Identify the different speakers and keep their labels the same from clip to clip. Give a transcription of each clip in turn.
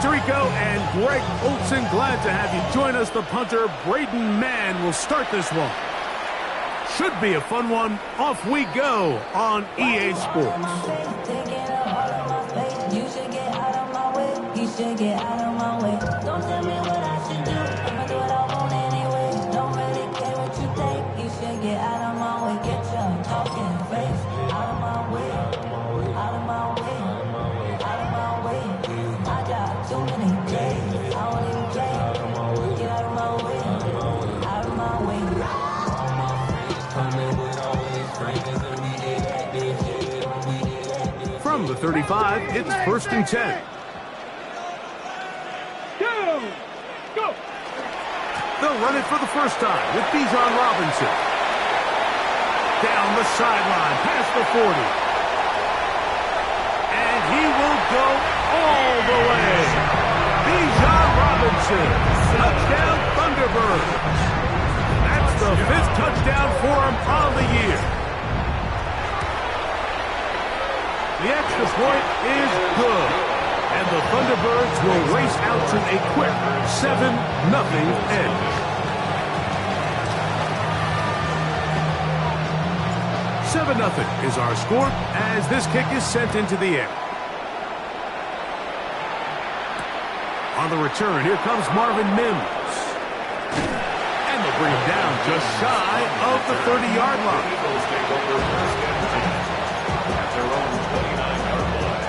Speaker 1: Tirico and Greg Olson, glad to have you join us. The punter, Braden Mann, will start this one. Should be a fun one. Off we go on EA Sports.
Speaker 2: You should get out of my way. You should get out of my way. Don't tell me what I should do. I'ma do what I want anyway. Don't really care what you think. You should get out of my way. Get your talking face out of my way. Out of my way. Out of my way. I got too many days. I won't even play. Get out of my way. Out of my way.
Speaker 1: From the 35, it's 1st and 10.
Speaker 3: Go!
Speaker 1: They'll run it for the first time with Bijan Robinson. Down the sideline, past the 40. And he will go all the way. Bijan Robinson, touchdown Thunderbirds. That's the 5th touchdown for him on the year. The extra point is good, and the Thunderbirds will race out to a quick 7-0 edge. 7-0 is our score as this kick is sent into the air. On the return, here comes Marvin Mims. And they'll bring him down just shy of the 30-yard line.
Speaker 4: Their own 29-yard line.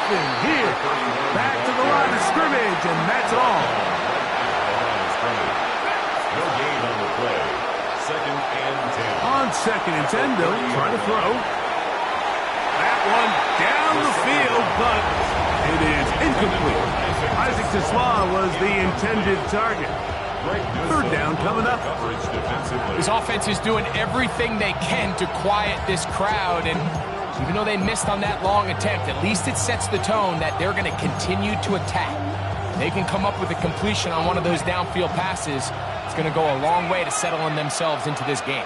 Speaker 1: Here, back to the line of scrimmage, and that's all.
Speaker 4: No gain on the play. 2nd and 10.
Speaker 1: On 2nd and 10, they'll try to throw. That one down the field, but it is incomplete. Isaac Tesla was the intended target. 3rd down coming up.
Speaker 5: This offense is doing everything they can to quiet this crowd, and even though they missed on that long attempt, at least it sets the tone that they're going to continue to attack. They can come up with a completion on one of those downfield passes. It's going to go a long way to settling themselves into this game.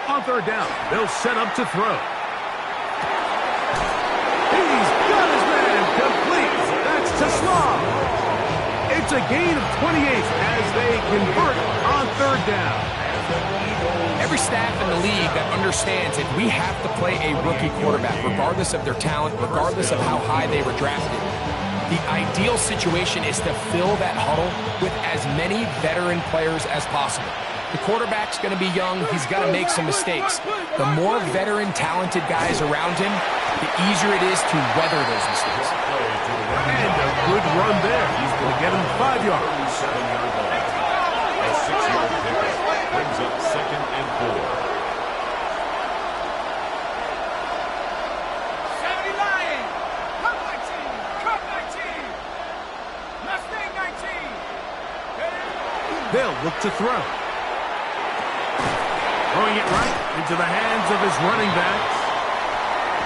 Speaker 1: On 3rd down, they'll set up to throw. He's got his man complete. That's Tesla. It's a gain of 28 as they convert on 3rd down.
Speaker 5: Every staff in the league that understands if we have to play a rookie quarterback, regardless of their talent, regardless of how high they were drafted, the ideal situation is to fill that huddle with as many veteran players as possible. The quarterback's going to be young. He's got to make some mistakes. The more veteran, talented guys around him, the easier it is to weather those mistakes.
Speaker 1: And a good run there. He's going to get him 5 yards.
Speaker 4: 7-yard line. A 6-yard pickup brings up 2nd and 4.
Speaker 1: They'll look to throw. Throwing it right into the hands of his running backs.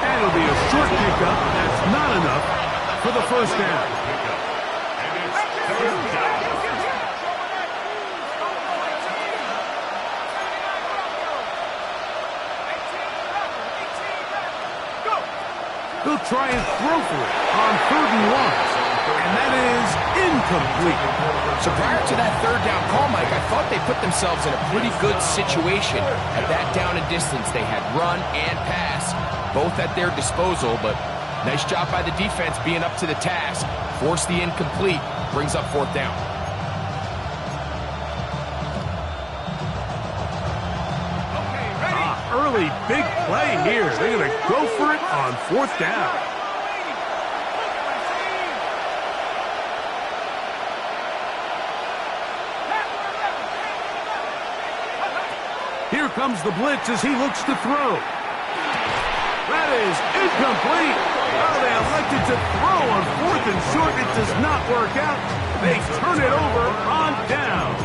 Speaker 1: And it'll be a short pickup. That's not enough for the 1st down. They'll try and throw for it on 3rd and 1. And that is incomplete.
Speaker 5: So prior to that 3rd down call, Mike, I thought they put themselves in a pretty good situation at that down and distance. They had run and pass, both at their disposal, but nice job by the defense being up to the task. Force the incomplete, brings up 4th down.
Speaker 1: Early big play here. They're going to go for it on 4th down. Here comes the blitz as he looks to throw. That is incomplete. Oh, they elected to throw on 4th and short. It does not work out. They turn it over on down.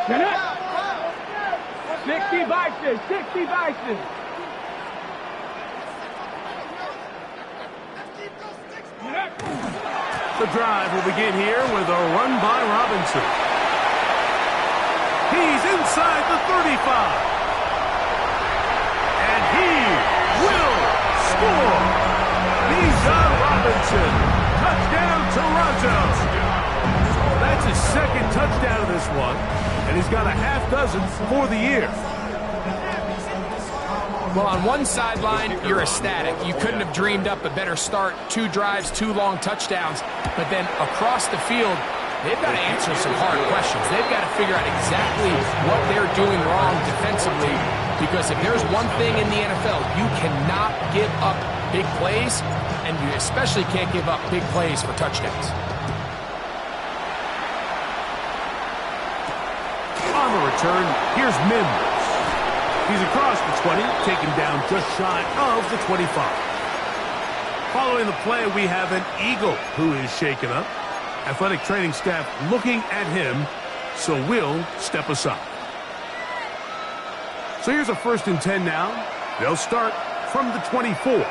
Speaker 3: Get up! 60 vices, 60 vices.
Speaker 1: The drive will begin here with a run by Robinson. He's inside the 35. And he will score. Bijan Robinson. Touchdown, Toronto. That's his second touchdown of this one. And he's got a half dozen for the year.
Speaker 5: Well, on one sideline, you're ecstatic. You couldn't have dreamed up a better start. 2 drives, 2 long touchdowns. But then across the field, they've got to answer some hard questions. They've got to figure out exactly what they're doing wrong defensively. Because if there's one thing in the NFL, you cannot give up big plays, and you especially can't give up big plays for touchdowns.
Speaker 1: On the return, here's Mims. He's across the 20, taken down just shy of the 25. Following the play, we have an Eagle who is shaken up. Athletic training staff looking at him, so we'll step aside. So here's a 1st and 10 now. They'll start from the 24.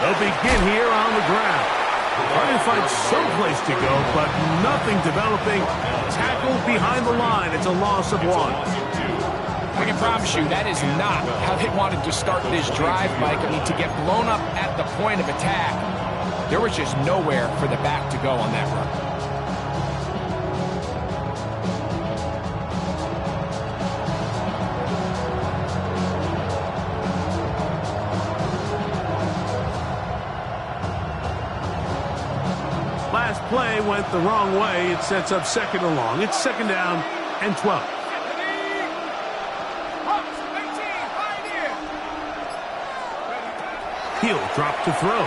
Speaker 1: They'll begin here on the ground. Trying to find some place to go, but nothing developing. Tackled behind the line. It's a loss of 1.
Speaker 5: I can promise you that is not how they wanted to start this drive, Mike. I mean, to get blown up at the point of attack, there was just nowhere for the back to go on that run.
Speaker 1: Last play went the wrong way. It sets up 2nd and long. It's 2nd down and 12. He'll drop to throw.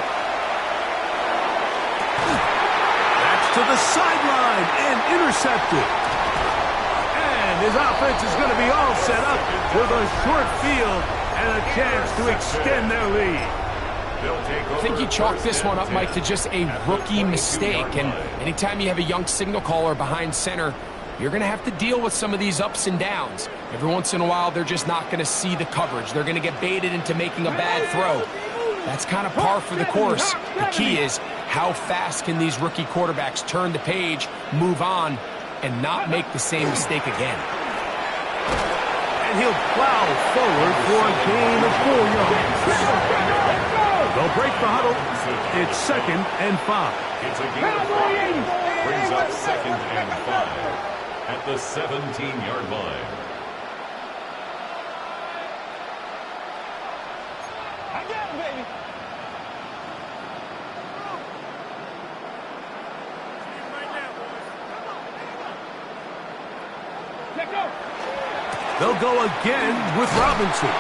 Speaker 1: That's to the sideline and intercepted. And his offense is going to be all set up with a short field and a chance to extend their lead.
Speaker 5: I think you chalk this one up, Mike, to just a rookie mistake. And anytime you have a young signal caller behind center, you're going to have to deal with some of these ups and downs. Every once in a while, they're just not going to see the coverage. They're going to get baited into making a bad throw. That's kind of par for the course. The key is how fast can these rookie quarterbacks turn the page, move on, and not make the same mistake again.
Speaker 1: And he'll plow forward for a gain of 4 yards. They'll break the huddle. It's 2nd and 5.
Speaker 4: It's a gain of 5. Brings up 2nd and 5 at the 17-yard line.
Speaker 3: I got him, baby. Let go.
Speaker 1: They'll go again with Robinson.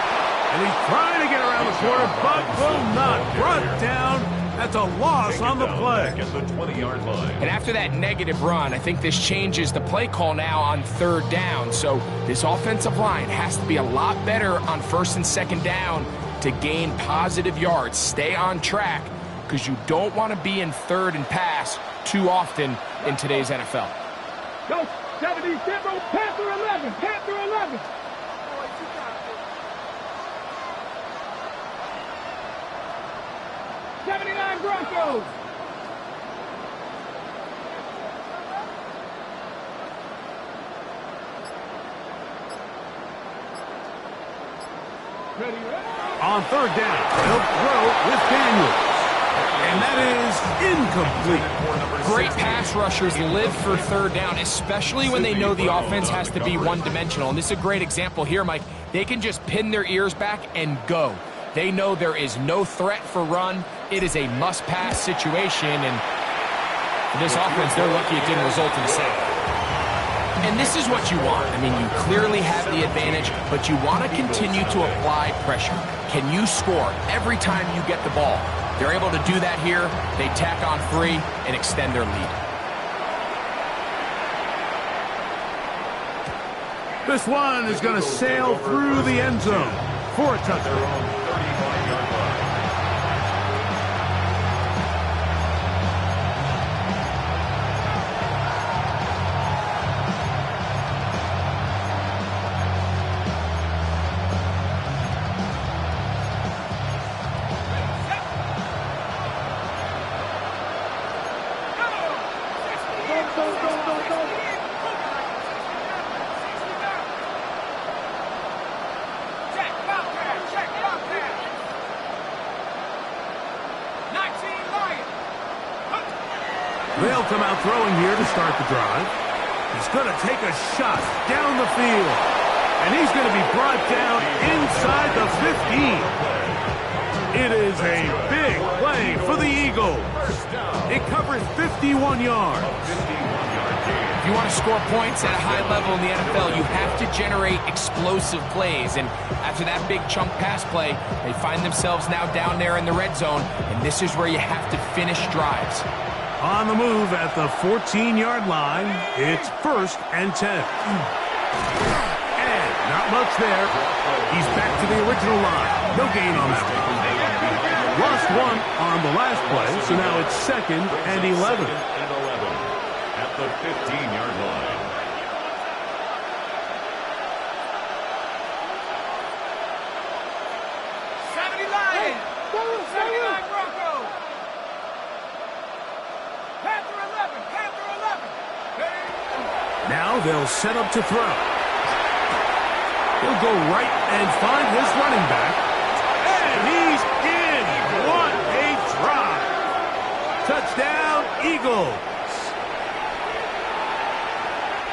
Speaker 1: And he's trying to get around the corner, but will not. Brought down. That's a loss on the play.
Speaker 4: At the 20-yard line.
Speaker 5: And after that negative run, I think this changes the play call now on 3rd down. So this offensive line has to be a lot better on 1st and 2nd down to gain positive yards. Stay on track, because you don't want to be in 3rd and pass too often in today's NFL.
Speaker 3: Go, 70, Panther 11, Panther 11. Broncos.
Speaker 1: On 3rd down, they'll throw with Daniels. And that is incomplete.
Speaker 5: Great pass rushers live for 3rd down, especially when they know the offense has to be one-dimensional. And this is a great example here, Mike. They can just pin their ears back and go. They know there is no threat for run. It is a must-pass situation, and for this offense, they're lucky it didn't result in a sack. And this is what you want. I mean, you clearly have the advantage, but you want to continue to apply pressure. Can you score every time you get the ball? They're able to do that here. They tack on 3 and extend their lead.
Speaker 1: This one is going to sail through the end zone for a touchdown. They'll come out throwing here to start the drive. He's going to take a shot down the field. And he's going to be brought down inside the 15. It is a big play for the Eagles. It covers 51 yards.
Speaker 5: If you want to score points at a high level in the NFL, you have to generate explosive plays. And after that big chunk pass play, they find themselves now down there in the red zone. And this is where you have to finish drives.
Speaker 1: On the move at the 14-yard line, it's 1st and 10. And not much there. He's back to the original line. No gain on that one. Lost 1 on the last play, so now it's 2nd and 11.
Speaker 4: At the 15-yard line.
Speaker 1: Now they'll set up to throw. He'll go right and find his running back. And he's in. What a drive. Touchdown, Eagles.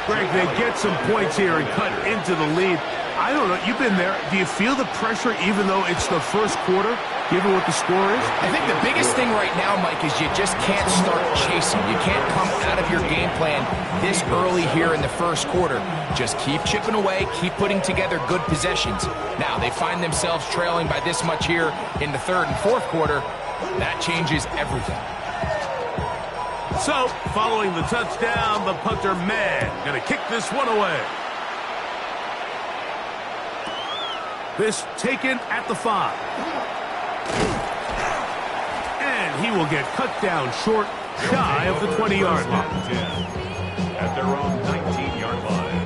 Speaker 1: Greg, they get some points here and cut into the lead. I don't know. You've been there. Do you feel the pressure even though it's the first quarter, given what the score is?
Speaker 5: I think the biggest thing right now, Mike, is you just can't start chasing. You can't come out of your game plan this early here in the first quarter. Just keep chipping away, keep putting together good possessions. Now, they find themselves trailing by this much here in the 3rd and 4th quarter. That changes everything.
Speaker 1: So, following the touchdown, the punter, man, going to kick this one away. This taken at the 5. And he will get cut down short, shy of the 20-yard line.
Speaker 4: At their own 19-yard line.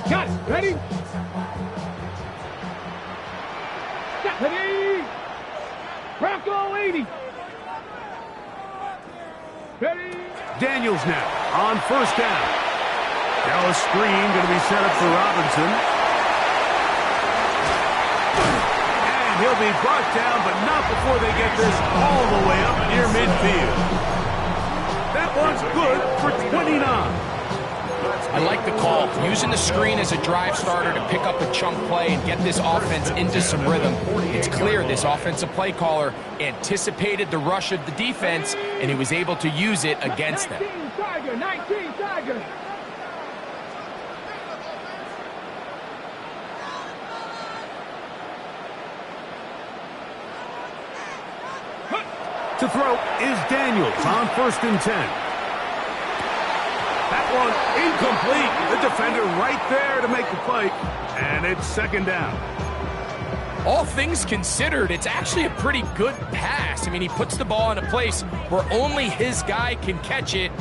Speaker 3: Got it. Ready? Ready? Bronco 80. Ready?
Speaker 1: Daniels now on 1st down. Now a screen going to be set up for Robinson. And he'll be brought down, but not before they get this all the way up near midfield. That one's good for 29.
Speaker 5: I like the call. Using the screen as a drive starter to pick up a chunk play and get this offense into some rhythm. It's clear this offensive play caller anticipated the rush of the defense, and he was able to use it against them.
Speaker 3: 19 Tiger, 19 Tiger.
Speaker 1: To throw is Daniels on 1st and 10. That one incomplete. The defender right there to make the play. And it's 2nd down.
Speaker 5: All things considered, it's actually a pretty good pass. I mean, he puts the ball in a place where only his guy can catch it.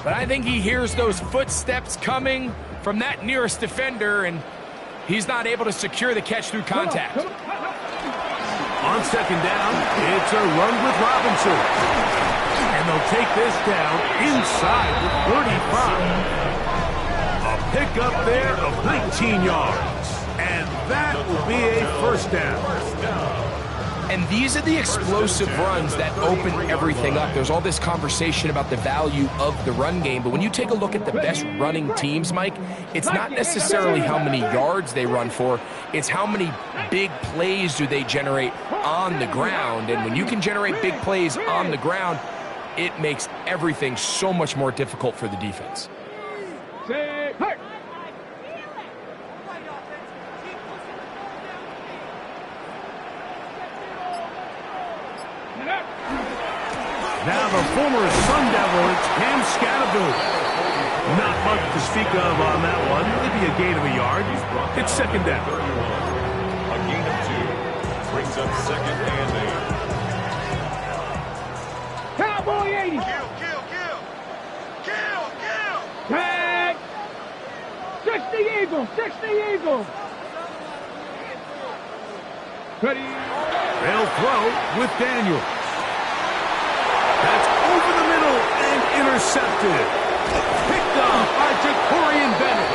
Speaker 5: But I think he hears those footsteps coming from that nearest defender, and he's not able to secure the catch through contact.
Speaker 1: On 2nd down, it's a run with Robinson. And they'll take this down inside the 35. A pickup there of 19 yards. And that will be a 1st down.
Speaker 5: And these are the explosive runs that open everything up. There's all this conversation about the value of the run game, but when you take a look at the best running teams, Mike, it's not necessarily how many yards they run for, it's how many big plays do they generate on the ground. And when you can generate big plays on the ground, it makes everything so much more difficult for the defense.
Speaker 1: Now the former Sun Devil, it's Cam Scattergood. Not much to speak of on that one. Maybe a gain of a yard. It's second down.
Speaker 4: A gain of 2 brings up second and 8.
Speaker 3: Cowboy 80.
Speaker 6: Kill!
Speaker 3: Tag. 60 Eagles. 60 Eagles. Ready.
Speaker 1: They'll throw with Daniel. That's over the middle and intercepted. Picked off by Jacorian Bennett.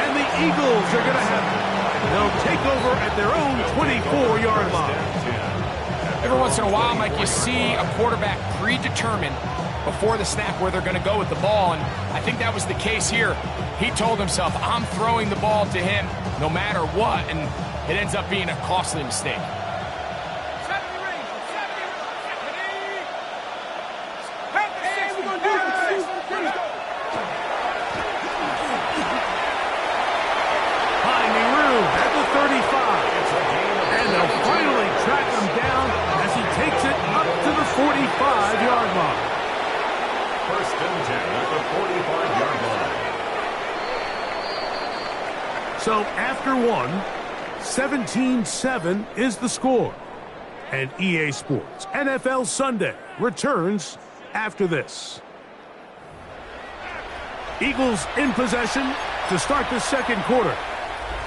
Speaker 1: And the Eagles are going to have it. They'll take over at their own 24-yard line.
Speaker 5: Every once in a while, Mike, you see a quarterback predetermined before the snap where they're going to go with the ball, and I think that was the case here. He told himself, I'm throwing the ball to him no matter what, and it ends up being a costly mistake.
Speaker 1: Finding room at the 35. And they'll finally track him down as he takes it up to the 45-yard line.
Speaker 4: First and 10 at the 45-yard line.
Speaker 1: So after one, 17-7 is the score. And EA Sports NFL Sunday returns after this. Eagles in possession to start the second quarter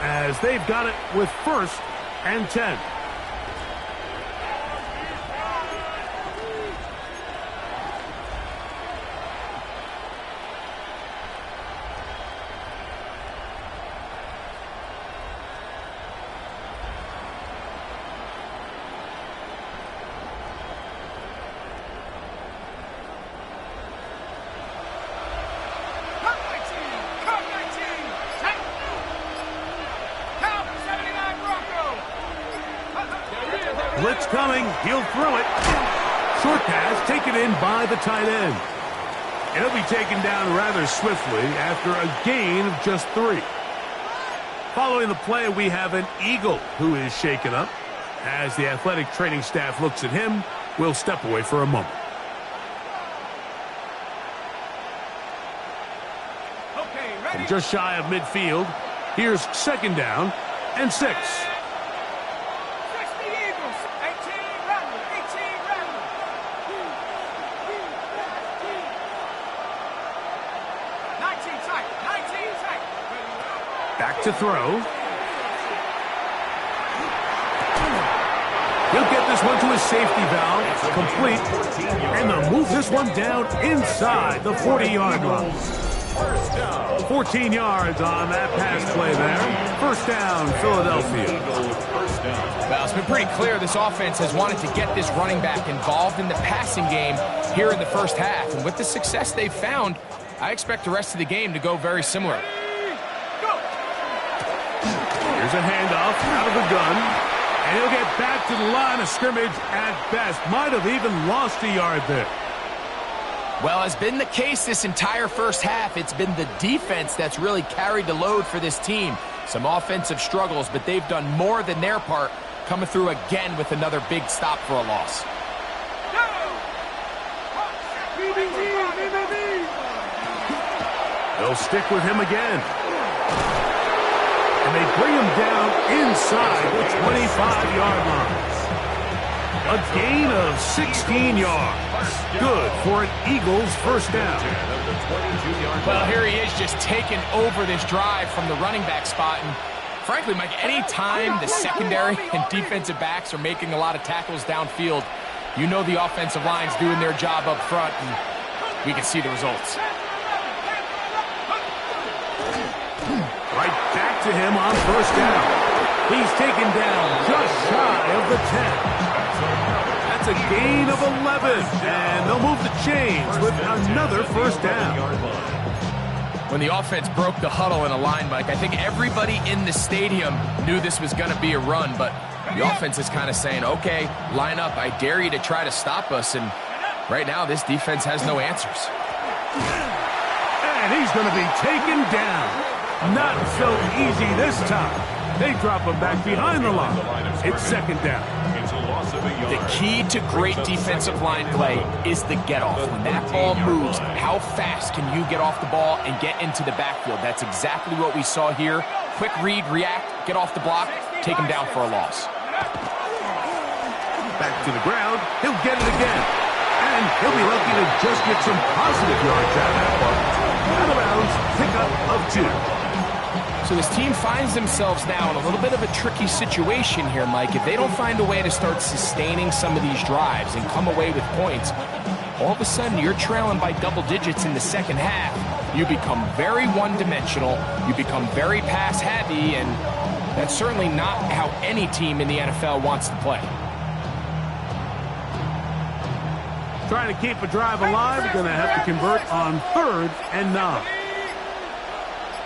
Speaker 1: as they've got it with first and 10. Blitz coming. He'll throw it. Short pass taken in by the tight end. And he'll be taken down rather swiftly after a gain of just 3. Following the play, we have an Eagle who is shaken up. As the athletic training staff looks at him, we'll step away for a moment. From just shy of midfield, here's second down and 6. Back to throw. He'll get this one to his safety valve. Complete. And they'll move this one down inside the 40-yard line. 14 yards on that pass play there. First down, Philadelphia.
Speaker 5: Well, it's been pretty clear this offense has wanted to get this running back involved in the passing game here in the first half. And with the success they've found, I expect the rest of the game to go very similar.
Speaker 1: Here's a handoff out of the gun. And he'll get back to the line of scrimmage at best. Might have even lost a yard there.
Speaker 5: Well, as been the case this entire first half, it's been the defense that's really carried the load for this team. Some offensive struggles, but they've done more than their part, coming through again with another big stop for a loss.
Speaker 1: They'll stick with him again. And they bring him down inside the 25-yard line. A gain of 16 yards. Good for an Eagles first down.
Speaker 5: Well, here he is just taking over this drive from the running back spot. And frankly, Mike, any time the secondary and defensive backs are making a lot of tackles downfield, you know the offensive line's doing their job up front, and we can see the results.
Speaker 1: Right back to him on first down. He's taken down just shy of the 10. a gain of 11, and they'll move the chains with another first down.
Speaker 5: When the offense broke the huddle in a line, Mike, I think everybody in the stadium knew this was going to be a run, but the offense is kind of saying, okay, line up, I dare you to try to stop us, and right now this defense has no answers.
Speaker 1: And he's going to be taken down. Not so easy this time. They drop him back behind the line. It's second down.
Speaker 5: The key to great defensive line play is the get-off. When that ball moves, how fast can you get off the ball and get into the backfield? That's exactly what we saw here. Quick read, react, get off the block, take him down for a loss.
Speaker 1: Back to the ground. He'll get it again. And he'll be lucky to just get some positive yards out of that ball. Out of bounds, pickup of 2.
Speaker 5: So this team finds themselves now in a little bit of a tricky situation here, Mike. If they don't find a way to start sustaining some of these drives and come away with points, all of a sudden you're trailing by double digits in the second half. You become very one-dimensional, you become very pass-heavy, and that's certainly not how any team in the NFL wants to play.
Speaker 1: Trying to keep a drive alive, we're going to have to convert on 3rd and 9.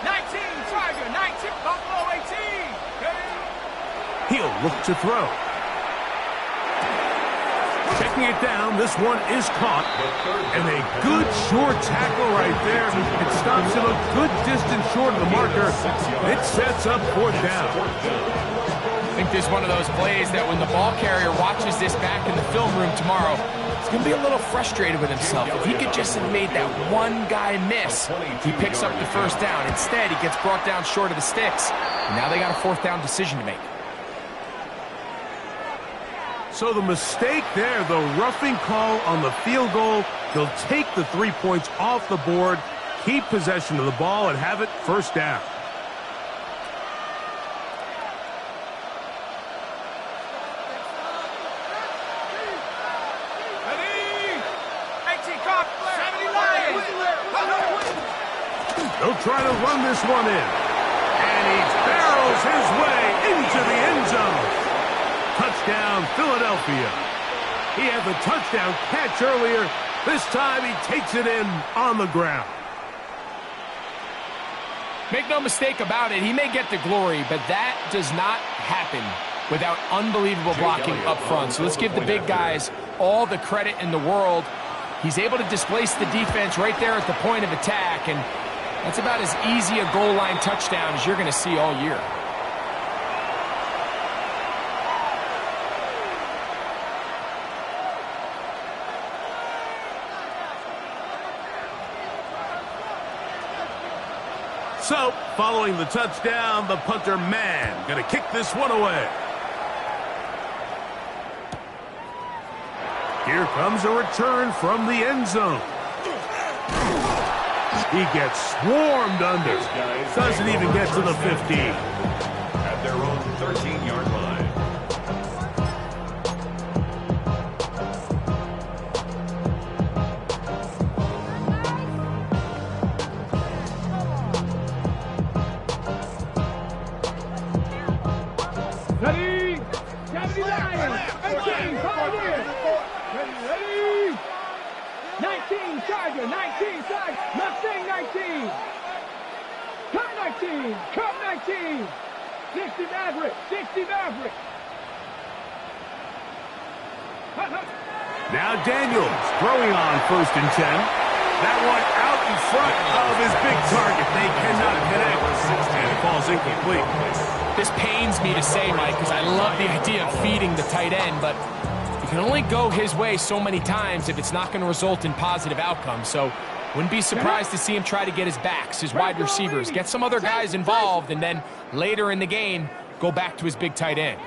Speaker 3: 19, Tiger, 19, Buffalo 18.
Speaker 1: He'll look to throw. Checking it down, this one is caught. And a good short tackle right there. It stops him a good distance short of the marker. It sets up 4th down.
Speaker 5: I think this is one of those plays that when the ball carrier watches this back in the film room tomorrow, he's going to be a little frustrated with himself. If he could just have made that one guy miss, he picks up the first down. Instead, he gets brought down short of the sticks. And now they got a 4th down decision to make.
Speaker 1: So the mistake there, the roughing call on the field goal, they'll take the 3 points off the board, keep possession of the ball, and have it 1st down. They'll try to run this one in. And he barrels his way into the end zone. Touchdown, Philadelphia. He had the touchdown catch earlier. This time he takes it in on the ground.
Speaker 5: Make no mistake about it, he may get the glory, but that does not happen without unbelievable blocking up front. So let's give the big guys all the credit in the world. He's able to displace the defense right there at the point of attack, and that's about as easy a goal line touchdown as you're going to see all year.
Speaker 1: So, following the touchdown, the punter man going to kick this one away. Here comes a return from the end zone. He gets swarmed under. Doesn't even get to the 15.
Speaker 4: At their own 13-yard line.
Speaker 3: Ready? 79, 18, Pioneer. Ready? 19, Tiger, 19, Tiger, Mustang 19. Cup 19, Cup 19. 60 Maverick, 60 Maverick.
Speaker 1: Now Daniels throwing on 1st and 10. That one out in front of his big target. They cannot connect. And it falls incomplete.
Speaker 5: This pains me to say, Mike, because I love the idea of feeding the tight end, but you can only go his way so many times if it's not going to result in positive outcomes. So wouldn't be surprised to see him try to get his backs, his wide receivers, get some other guys involved, and then later in the game, go back to his big tight end.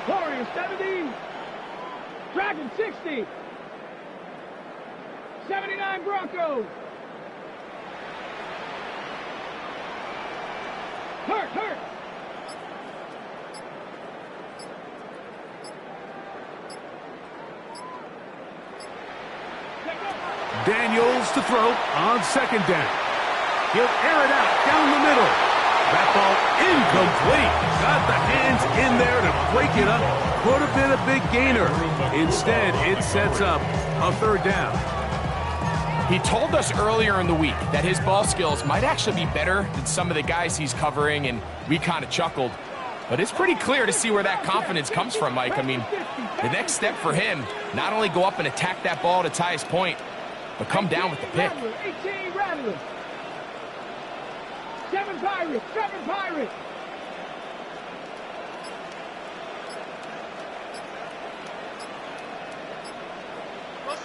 Speaker 3: Warriors 70. Dragon 60. 79 Broncos. Hurt.
Speaker 1: Daniels to throw on 2nd down. He'll air it out down the middle. That ball incomplete. Got the hands in there to break it up could have been a big gainer. Instead, it sets up a third down.
Speaker 5: He told us earlier in the week that his ball skills might actually be better than some of the guys he's covering, and we kind of chuckled. But it's pretty clear to see where that confidence comes from, Mike. I mean, the next step for him, not only go up and attack that ball to tie his point, but come down with the pick.
Speaker 3: 18 Rattlers. 7 Pirates. 7 Pirates.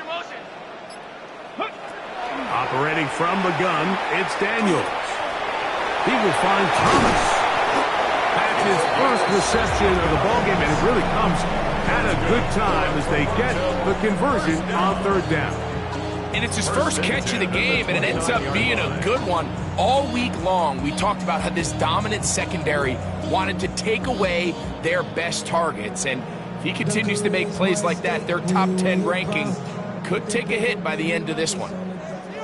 Speaker 6: Motion.
Speaker 1: Operating from the gun, it's Daniels. He will find Thomas. That's his first reception of the ballgame, and it really comes at a good time as they get the conversion on third down.
Speaker 5: And it's his first catch of the game, and it ends up being a good one. All week long, we talked about how this dominant secondary wanted to take away their best targets, and if he continues to make plays like that, their top 10 ranking could take a hit by the end of this one.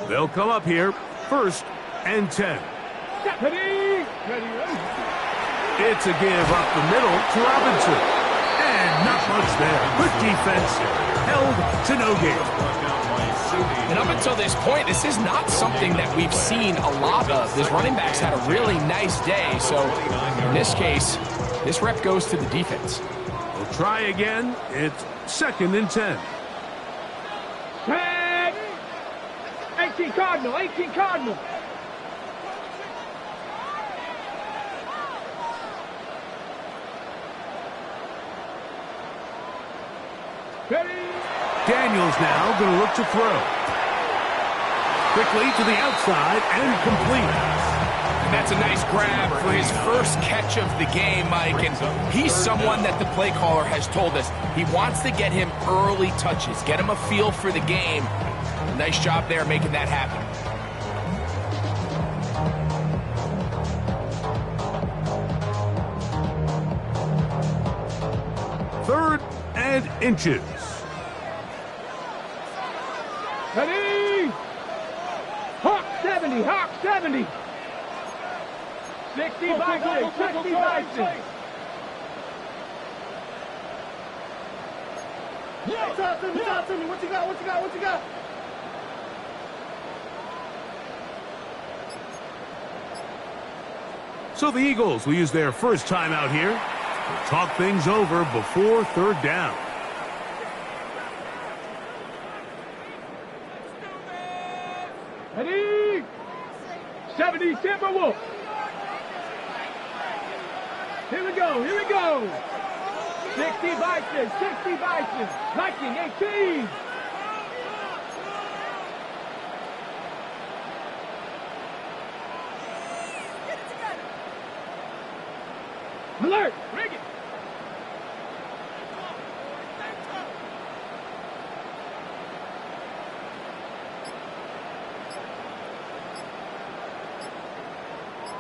Speaker 1: They'll come up here, 1st and 10.
Speaker 3: Ready.
Speaker 1: It's a give up the middle to Robinson. And not much there. Good defense, held to no gain.
Speaker 5: And up until this point, this is not something that we've seen a lot of. This running back's had a really nice day, so in this case, this rep goes to the defense.
Speaker 1: We'll try again. It's 2nd and 10.
Speaker 3: 10. 18 Cardinal. 18 Cardinal. Ready.
Speaker 1: Daniels now going to look to throw. Quickly to the outside and complete.
Speaker 5: And that's a nice grab for his first catch of the game, Mike. And he's someone that the play caller has told us he wants to get him early touches, get him a feel for the game. Nice job there making that happen.
Speaker 1: Third and inches.
Speaker 3: Ready. Hawk 70. Hawk 70. 60 by 6. 60 by 6. Yeah, talk to me. What you got?
Speaker 1: So the Eagles will use their first time out here to talk things over before third down.
Speaker 3: Ready. 70 Timberwolves. Here we go. 60 Bison. 60 Bison. Viking 18. Alert. Rig it.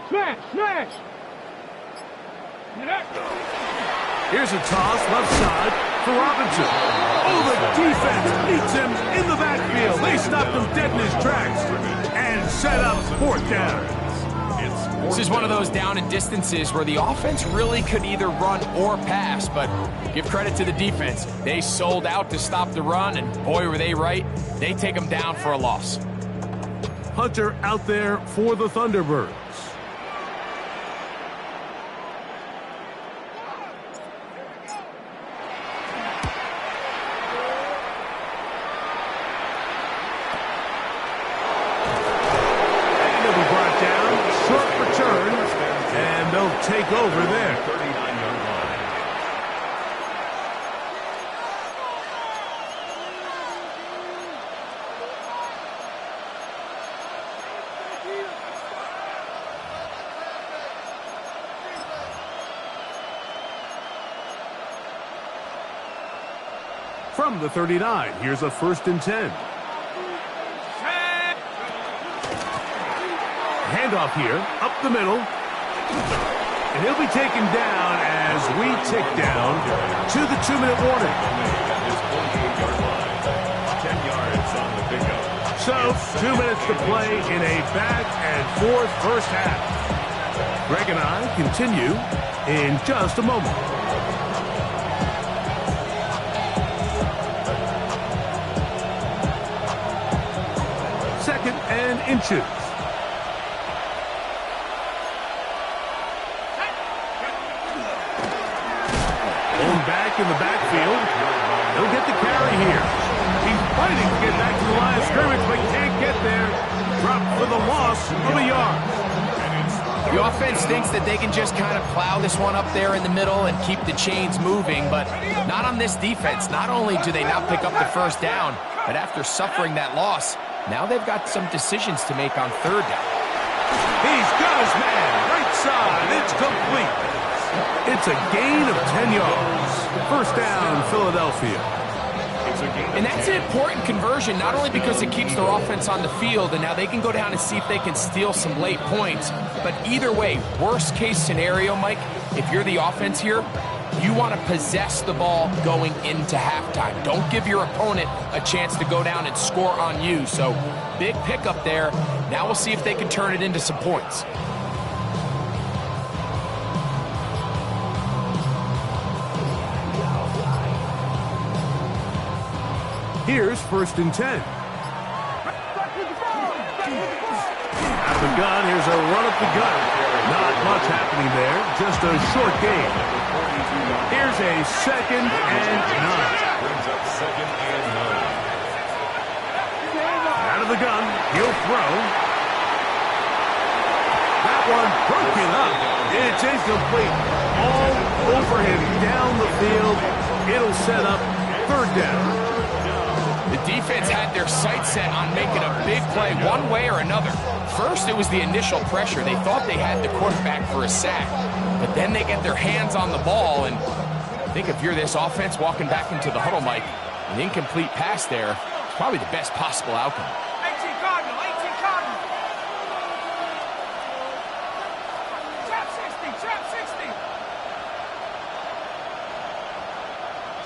Speaker 3: Smash.
Speaker 1: Here's a toss left side for Robinson. Oh, the defense meets him in the backfield. They stopped him dead in his tracks and set up 4th down.
Speaker 5: This is one of those down and distances where the offense really could either run or pass, but give credit to the defense. They sold out to stop the run, and boy, were they right. They take them down for a loss.
Speaker 1: Hunter out there for the Thunderbirds. Take over there.
Speaker 4: 39-yard line.
Speaker 1: From the 39, here's a 1st and 10. Handoff here, up the middle. And he'll be taken down as we tick down to the 2-minute warning.
Speaker 4: His 48-yard line. 10 yards on the pickup.
Speaker 1: So, 2 minutes to play in a back-and-forth first half. Greg and I continue in just a moment. and inches. Going back in the backfield. He'll get the carry here. He's fighting to get back to the line of scrimmage, but can't get there. Dropped for the loss of a yard.
Speaker 5: The offense thinks that they can just kind of plow this one up there in the middle and keep the chains moving, but not on this defense. Not only do they not pick up the first down, but after suffering that loss, now they've got some decisions to make on third down.
Speaker 1: He's got his man. Right side. It's complete. It's a gain of 10 yards. First down, Philadelphia.
Speaker 5: And that's an important conversion, not only because it keeps their offense on the field, and now they can go down and see if they can steal some late points. But either way, worst case scenario, Mike, if you're the offense here, you want to possess the ball going into halftime. Don't give your opponent a chance to go down and score on you. So big pickup there. Now we'll see if they can turn it into some points.
Speaker 1: Here's 1st and 10. Out the gun, here's a run up the gut. Not much happening there, just a short gain. Here's a 2nd and 9.
Speaker 4: Brings up 2nd and 9.
Speaker 1: Out of the gun, he'll throw. That one broken up. It's incomplete. All over him down the field. It'll set up 3rd down.
Speaker 5: The defense had their sights set on making a big play one way or another. First, it was the initial pressure. They thought they had the quarterback for a sack. But then they get their hands on the ball, and I think if you're this offense walking back into the huddle, Mike, an incomplete pass there is probably the best possible outcome.
Speaker 6: 18 Cardinal, 18 Cardinal. Trap 60, trap 60.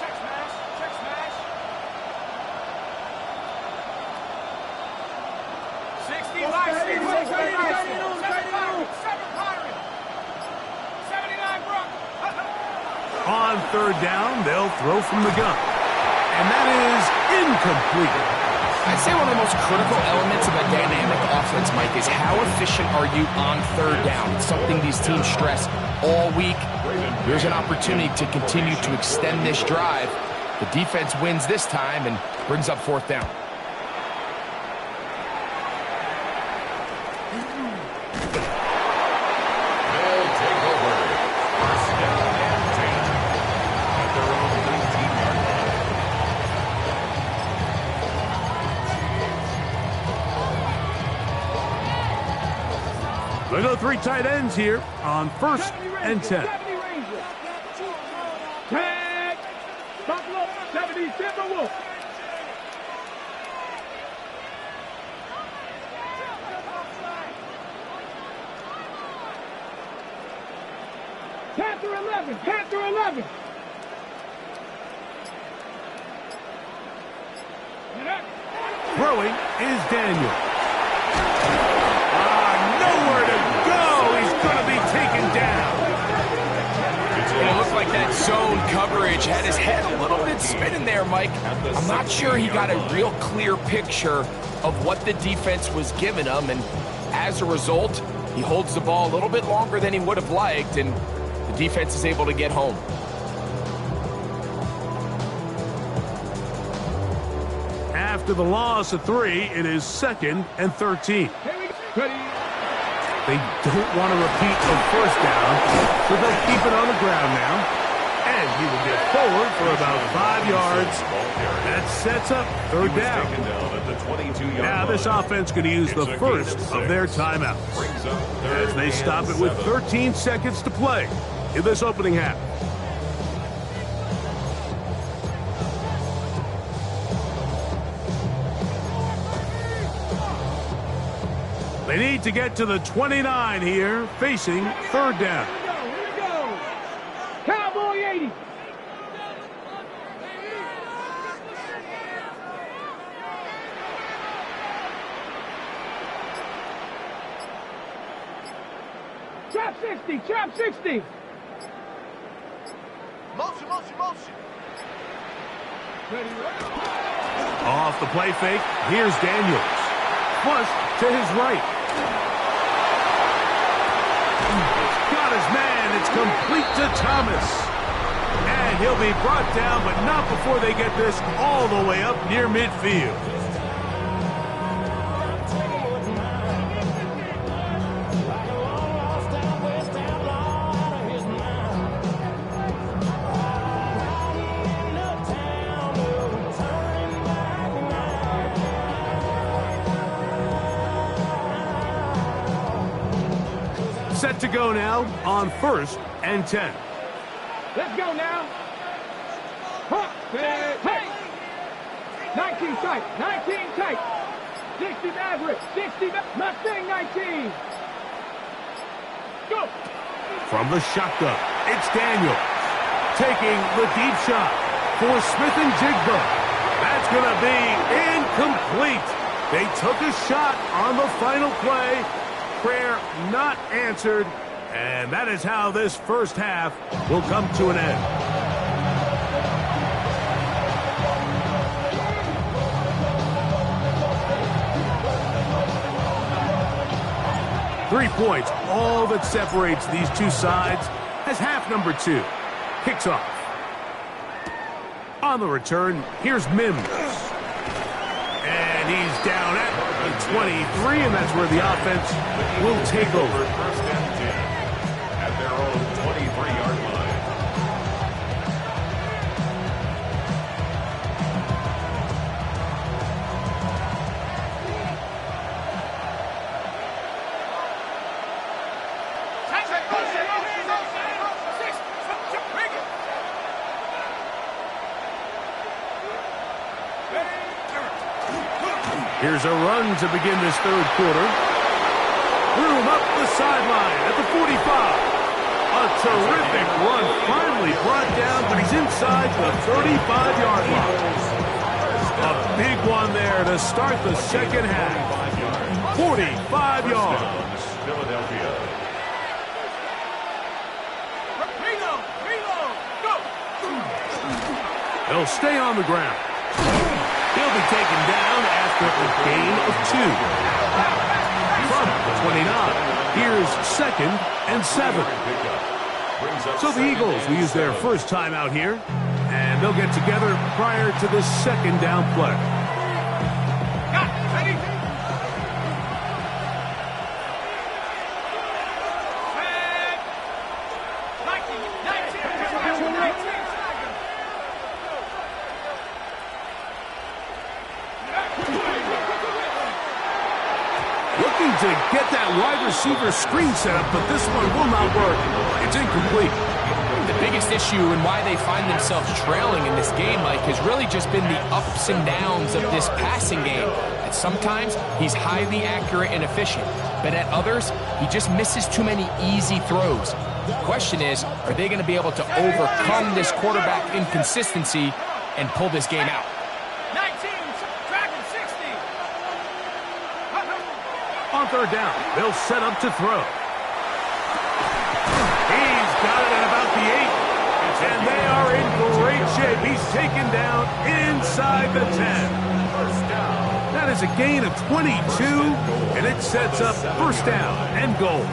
Speaker 6: Check smash, check smash. 60, live, 60, 7 Pirate. 79 Brook.
Speaker 1: On 3rd down, they'll throw from the gun. And that is incomplete.
Speaker 5: I'd say one of the most critical elements of a dynamic offense, Mike, is how efficient are you on 3rd down? It's something these teams stress all week. Here's an opportunity to continue to extend this drive. The defense wins this time and brings up 4th down.
Speaker 4: They'll take over. First down and 10 at their own 19-yard line.
Speaker 1: They go 3 tight ends here on 1st and 10.
Speaker 3: Tag! Buffalo, 70, Timberwolves. Panther 11, Panther 11.
Speaker 1: Throwing is Daniel. Nowhere to go. He's going to be taken down.
Speaker 5: It looked like that zone coverage had his head a little bit spinning there, Mike. I'm not sure he got a real clear picture of what the defense was giving him, and as a result, he holds the ball a little bit longer than he would have liked, and the defense is able to get home.
Speaker 1: After the loss of 3, it is 2nd and 13. They don't want to repeat the 1st down, so they'll keep it on the ground now. And he will get forward for about 5 yards. That sets up 3rd down. Now this offense going to use the first of their timeouts as they stop it with 13 seconds to play in this opening half. They need to get to the 29 here, facing 3rd down.
Speaker 3: Here we go. Cowboy 80. Trap 60, trap 60.
Speaker 6: Motion, motion, motion.
Speaker 3: Ready,
Speaker 1: Off the play fake, here's Daniels. flush to his right. He's got his man. It's complete to Thomas. And he'll be brought down, but not before they get this all the way up near midfield. Set to go now on 1st and 10.
Speaker 3: Let's go now. Hey. 19 tight. 19 tight. 60 average. 60. Mustang 19. Go.
Speaker 1: From the shotgun, it's Daniels taking the deep shot for Smith and Jigba. That's going to be incomplete. They took a shot on the final play. Prayer not answered, and that is how this first half will come to an end. Three points, all that separates these two sides as half number 2 kicks off. On the return, here's Mims. And he's down at the 23, and that's where the offense will take over.
Speaker 4: 1st and 10 at their own 23-yard line.
Speaker 1: Here's a run to begin this third quarter. Room up the sideline at the 45. A terrific run, finally brought down, but he's inside the 35-yard line. A big one there to start the second half. 45 yards.
Speaker 4: Philadelphia.
Speaker 6: Reload, go.
Speaker 1: He'll stay on the ground. He'll be taken down after a gain of 2. From the 29, here's 2nd and 7. So the Eagles will use their first time out here, and they'll get together prior to the second down play.
Speaker 6: Got it, ready?
Speaker 1: Looking to get that wide receiver screen set up, but this one will not work. It's incomplete.
Speaker 5: The biggest issue and why they find themselves trailing in this game, Mike, has really just been the ups and downs of this passing game. And sometimes he's highly accurate and efficient, but at others, he just misses too many easy throws. The question is, are they going to be able to overcome this quarterback inconsistency and pull this game out?
Speaker 6: 19, Dragon 60.
Speaker 1: On third down, they'll set up to throw. He's got it at about the 8. And they are in great shape. He's taken down inside the 10. That is a gain of 22, and it sets up first down and goal.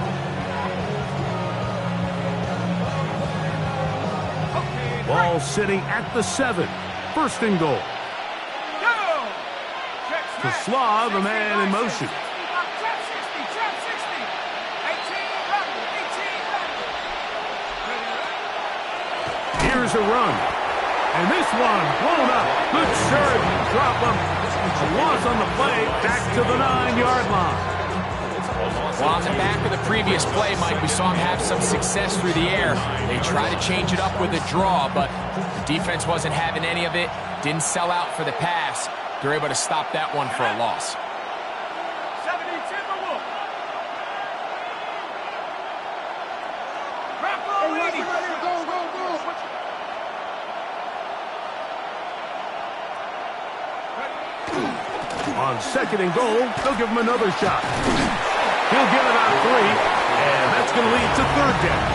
Speaker 1: Ball sitting at the 7. First and goal. To Slaw, the man in motion. Here's a run. And this one blown up. Good surge. Drop him. A loss on the play. Back to the 9-yard line.
Speaker 5: Well, on the back of the previous play, Mike, we saw him have some success through the air. They tried to change it up with a draw, but the defense wasn't having any of it. Didn't sell out for the pass. They're able to stop that one for a loss.
Speaker 6: 70 Timberwolf.
Speaker 1: On second and goal, they'll give him another shot. He'll get about 3, and that's going to lead to third down.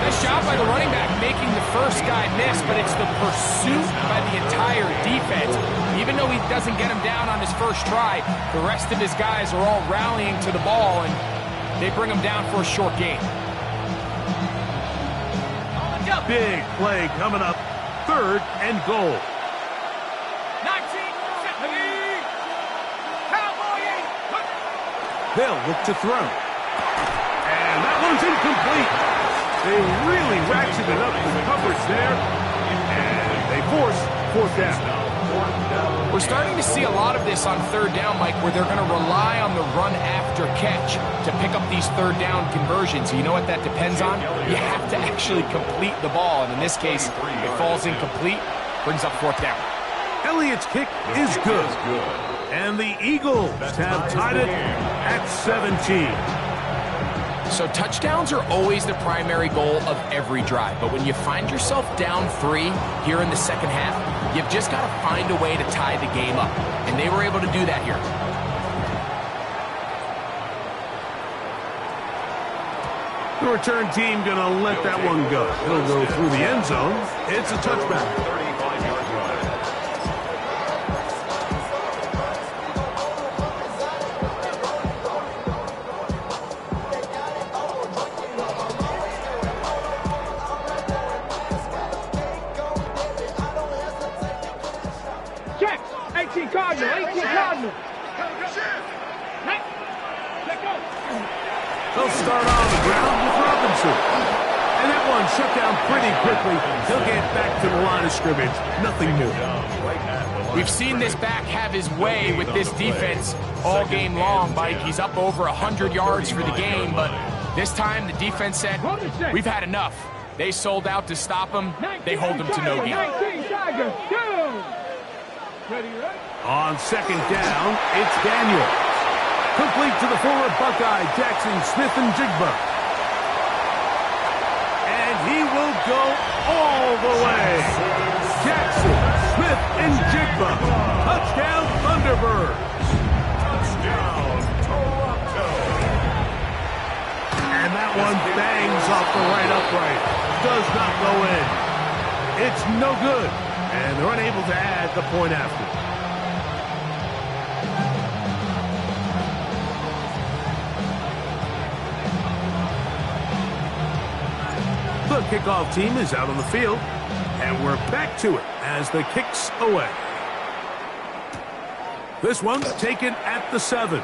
Speaker 5: Nice job by the running back, making the first guy miss, but it's the pursuit by the entire defense. Even though he doesn't get him down on his first try, the rest of his guys are all rallying to the ball, and they bring him down for a short gain.
Speaker 1: Big play coming up. 3rd and goal.
Speaker 6: 19-70. Cowboy 8.
Speaker 1: They'll look to throw. And that one's incomplete. They really ratcheted up the coverage there. And they force 4th down.
Speaker 5: We're starting to see a lot of this on 3rd down, Mike, where they're going to rely on the run after catch to pick up these 3rd down conversions. You know what that depends on? You have to actually complete the ball, and in this case, it falls incomplete, brings up 4th down.
Speaker 1: Elliott's kick is good. And the Eagles have tied it at 17.
Speaker 5: So touchdowns are always the primary goal of every drive, but when you find yourself down 3 here in the second half, you've just got to find a way to tie the game up, and they were able to do that here.
Speaker 1: The return team gonna let that one go. It'll go through the end zone. It's a touchback.
Speaker 3: Check. 18 Cardinal. 18 Cardinal.
Speaker 1: They'll start on the ground with Robinson. And that one shut down pretty quickly. He'll get back to the line of scrimmage. Nothing new.
Speaker 5: We've seen this back have his way with this defense all game long, Mike. He's up over 100 yards for the game, but this time the defense said, we've had enough. They sold out to stop him. They hold him to no gain.
Speaker 3: 19 Tiger. Go. Ready, right?
Speaker 1: On 2nd down, it's Daniel. Complete to the forward Buckeye, Jackson Smith-Njigba. And he will go all the way. Jackson Smith-Njigba. Touchdown, Thunderbirds.
Speaker 4: Touchdown, Toronto.
Speaker 1: And that one bangs off the right upright. Does not go in. It's no good. And they're unable to add the point after. The kickoff team is out on the field, and we're back to it as the kick's away. This one taken at the 7.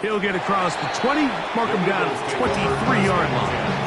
Speaker 1: He'll get across the 20, mark him down at the 23-yard line.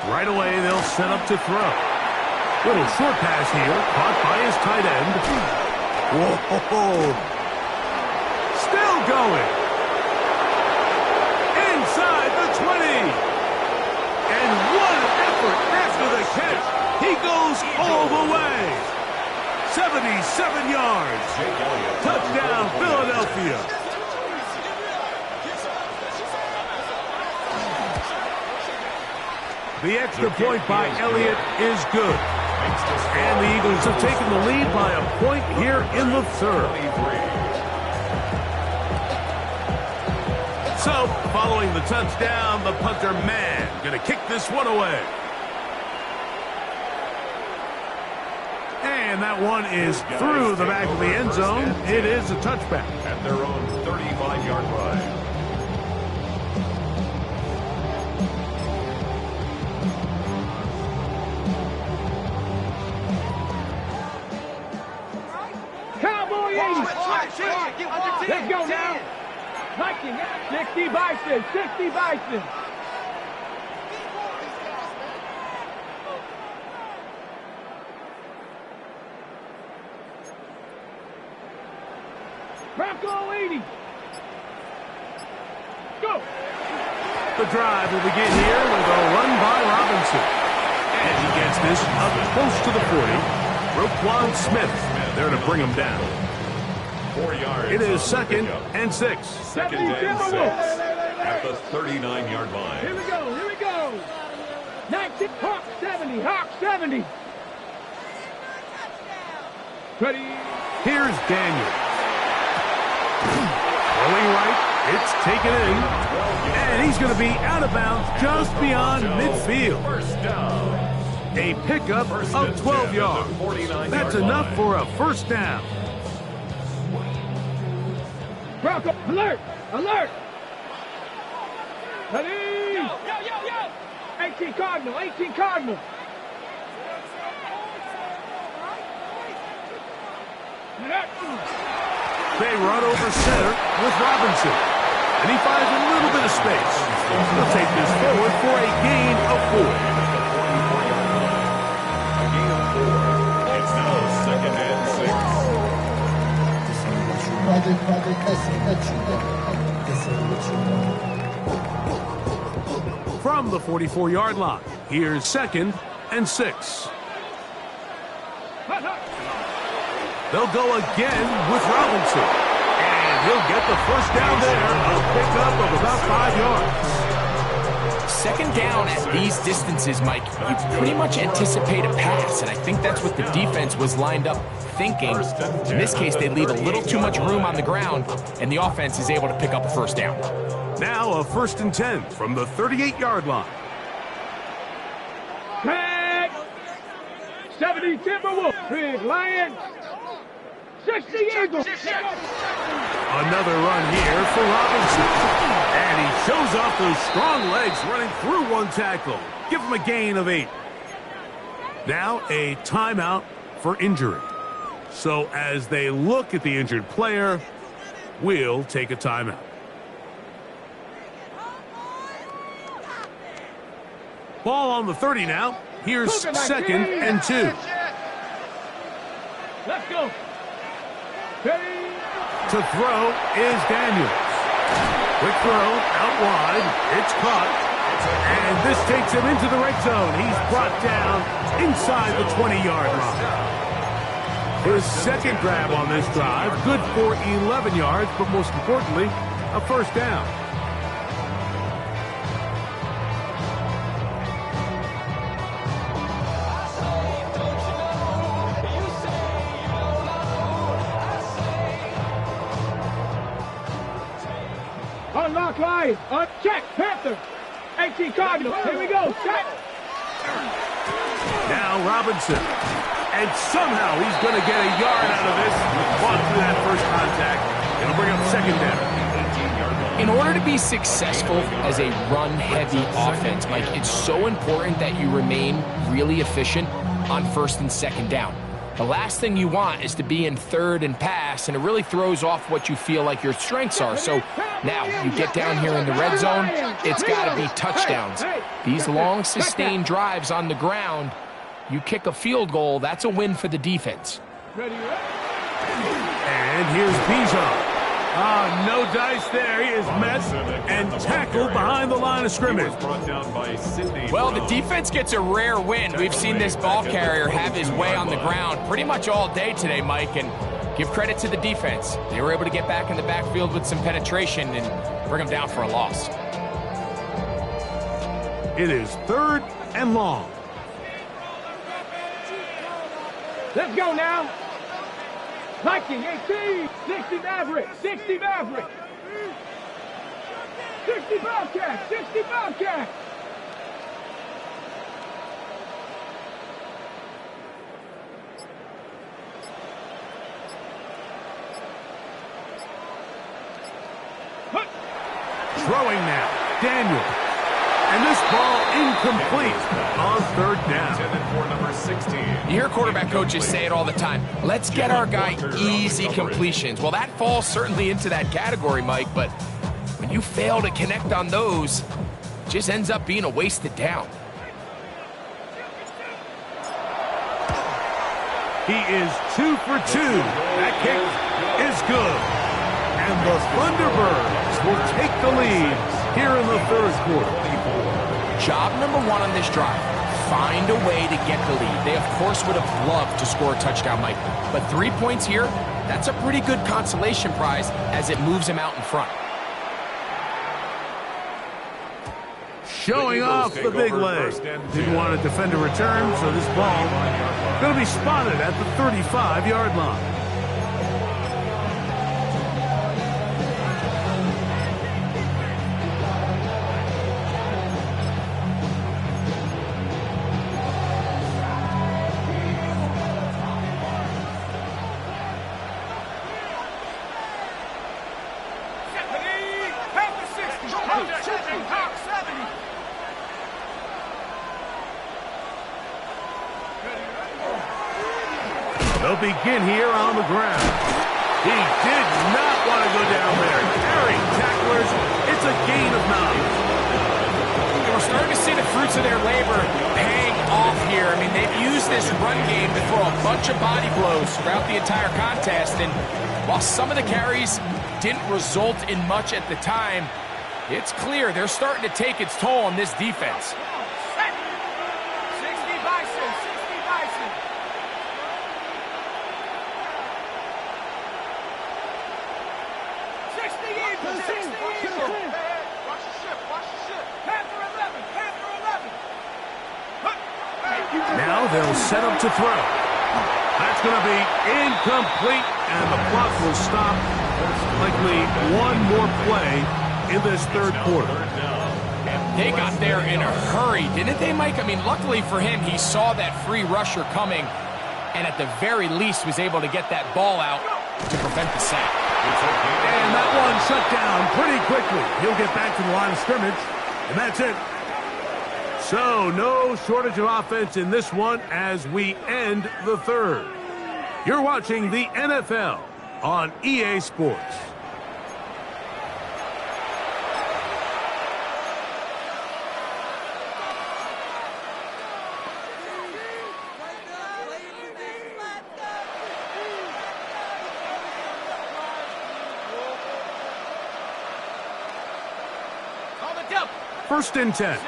Speaker 1: Right away, they'll set up to throw. Little short pass here, caught by his tight end. Whoa! Still going. Inside the 20. And what an effort after the catch. He goes all the way. 77 yards. Touchdown, Philadelphia. The extra point by Elliott is good. And the Eagles have taken the lead by a point here in the 3rd. So, following the touchdown, the punter man going to kick this one away. And that one is through the back of the end zone. It is a touchback.
Speaker 4: At their own 35-yard line.
Speaker 3: Cowboy 80. Let's go now. Viking, 60 Bison, 60 Bison. Bronco 80. Go.
Speaker 1: The drive will begin here with a run by Robinson. And he gets this up close to the 40. Roquan Smith there to bring him down.
Speaker 4: 4 yards.
Speaker 1: It is 2nd and 6.
Speaker 4: 2nd and 6 at the 39-yard line.
Speaker 3: Here we go. Here we go. 19. Hawk 70. Hawk 70. Ready.
Speaker 1: Here's Daniel. Rolling right. It's taken in. And he's going to be out of bounds just beyond midfield.
Speaker 4: First down.
Speaker 1: A pickup of 12 yards. That's enough for a first down.
Speaker 3: Bronco, alert! Alert! Ready!
Speaker 6: Yo, yo, yo, yo!
Speaker 3: 18 Cardinal, 18 Cardinal.
Speaker 1: They run over center with Robinson. And he finds a little bit of space. He'll take this forward for a gain of 4.
Speaker 4: A gain of 4. It's now 2nd and 6.
Speaker 1: From the 44-yard line, here's 2nd and 6. They'll go again with Robinson. And he'll get the first down there. A pickup of about 5 yards.
Speaker 5: 2nd down at these distances, Mike, you pretty much anticipate a pass, and I think that's what the defense was lined up thinking. In this case, they leave a little too much room on the ground, and the offense is able to pick up a first down.
Speaker 1: Now a 1st and 10 from the 38-yard line.
Speaker 3: Tag! 70 Timberwolves. Big Lions. 60 Eagles.
Speaker 1: Another run here for Robinson. And he shows off those strong legs running through one tackle. Give him a gain of 8. Now a timeout for injury. So as they look at the injured player, we'll take a timeout. Ball on the 30 now. Here's 2nd and 2.
Speaker 3: Let's go. Ready.
Speaker 1: To throw is Daniels. Quick throw out wide. It's caught. And this takes him into the red zone. He's brought down inside the 20-yard line. His 2nd grab on this drive. Good for 11 yards, but most importantly, a first down.
Speaker 3: Unlock line. Check. Panther. 18 Cardinal. Here we go. Check.
Speaker 1: Now Robinson. And somehow he's going to get a yard out of this. Fought through that first contact. It'll bring up 2nd down.
Speaker 5: In order to be successful as a run-heavy offense, Mike, it's so important that you remain really efficient on 1st and 2nd down. The last thing you want is to be in 3rd and pass, and it really throws off what you feel like your strengths are. So now you get down here in the red zone, it's got to be touchdowns. These long, sustained drives on the ground, you kick a field goal, that's a win for the defense.
Speaker 1: And here's Bijan. No dice there. He is met and tackled behind the line of scrimmage.
Speaker 5: Well, the defense gets a rare win. We've seen this ball carrier have his way on the ground pretty much all day today, Mike, and give credit to the defense. They were able to get back in the backfield with some penetration and bring them down for a loss.
Speaker 1: It is 3rd and long.
Speaker 3: Let's go now. Viking 18. 60 Maverick. 60 Maverick. 60 Bobcat. 60 Bobcat.
Speaker 1: Throwing now. Daniel. And this ball incomplete on 3rd down.
Speaker 5: You hear quarterback coaches say it all the time. Let's get our guy easy completions. Well, that falls certainly into that category, Mike, but when you fail to connect on those, it just ends up being a wasted down.
Speaker 1: He is 2 for 2. That kick is good. And the Thunderbirds will take the lead here in the third quarter.
Speaker 5: Job number one on this drive, find a way to get the lead. They, of course, would have loved to score a touchdown, Mike. But 3 points here, that's a pretty good consolation prize as it moves them out in front.
Speaker 1: Showing off the big leg. Didn't want to defend a return, so this ball going to be spotted at the 35-yard line. They'll begin here on the ground. He did not want to go down there. Carrying tacklers, it's a gain of 9.
Speaker 5: And we're starting to see the fruits of their labor paying off here. I mean, they've used this run game to throw a bunch of body blows throughout the entire contest. And while some of the carries didn't result in much at the time, it's clear they're starting to take its toll on this defense.
Speaker 6: 60 Bison, 60 Bison.
Speaker 1: Now they'll set up to throw. That's going to be incomplete, and the clock will stop. Likely one more play in this third quarter.
Speaker 5: They got there in a hurry, didn't they, Mike? I mean, luckily for him, he saw that free rusher coming, and at the very least was able to get that ball out to prevent the sack.
Speaker 1: And that one shut down pretty quickly. He'll get back to the line of scrimmage, and that's it. So, no shortage of offense in this one as we end the third. You're watching the NFL on EA Sports. First and 10.
Speaker 6: Let's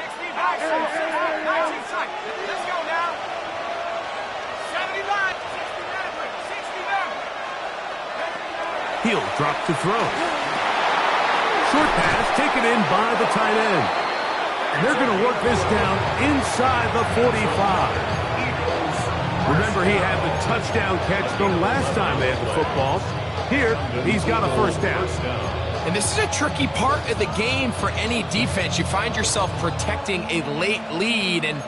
Speaker 6: go now. 79, 69.
Speaker 1: He'll drop to throw. Short pass taken in by the tight end. And they're going to work this down inside the 45. Remember, he had the touchdown catch the last time they had the football. Here, he's got a first down.
Speaker 5: And this is a tricky part of the game for any defense. You find yourself protecting a late lead, and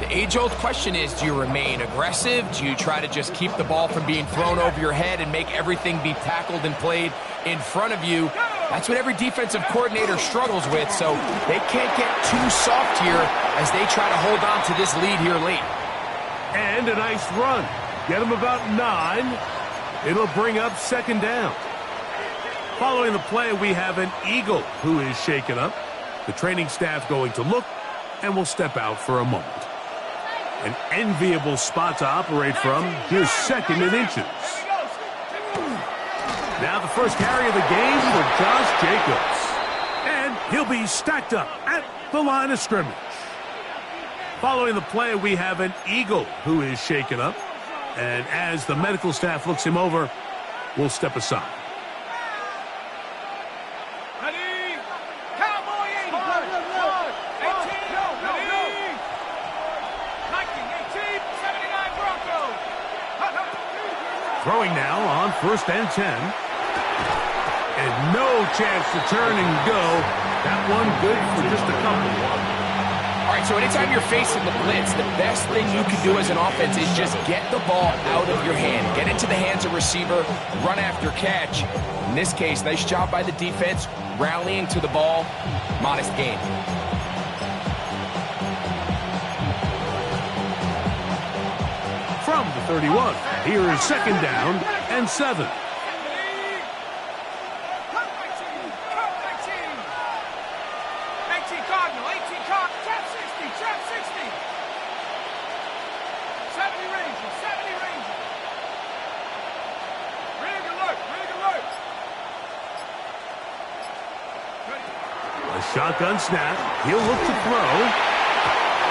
Speaker 5: the age-old question is, do you remain aggressive? Do you try to just keep the ball from being thrown over your head and make everything be tackled and played in front of you? That's what every defensive coordinator struggles with, so they can't get too soft here as they try to hold on to this lead here late.
Speaker 1: And a nice run. Get him about 9. It'll bring up second down. Following the play, we have an Eagle who is shaken up. The training staff going to look and will step out for a moment. An enviable spot to operate from. Here's second and inches. Now the first carry of the game for Josh Jacobs. And he'll be stacked up at the line of scrimmage. Following the play, we have an Eagle who is shaken up. And as the medical staff looks him over, we'll step aside. Throwing now on first and 10. And no chance to turn and go. That one good for just a couple.
Speaker 5: All right, so anytime you're facing the blitz, the best thing you can do as an offense is just get the ball out of your hand. Get into the hands of receiver, run after catch. In this case, nice job by the defense, rallying to the ball. Modest gain.
Speaker 1: From the 31, here is second down and 7. A shotgun snap. He'll look to throw.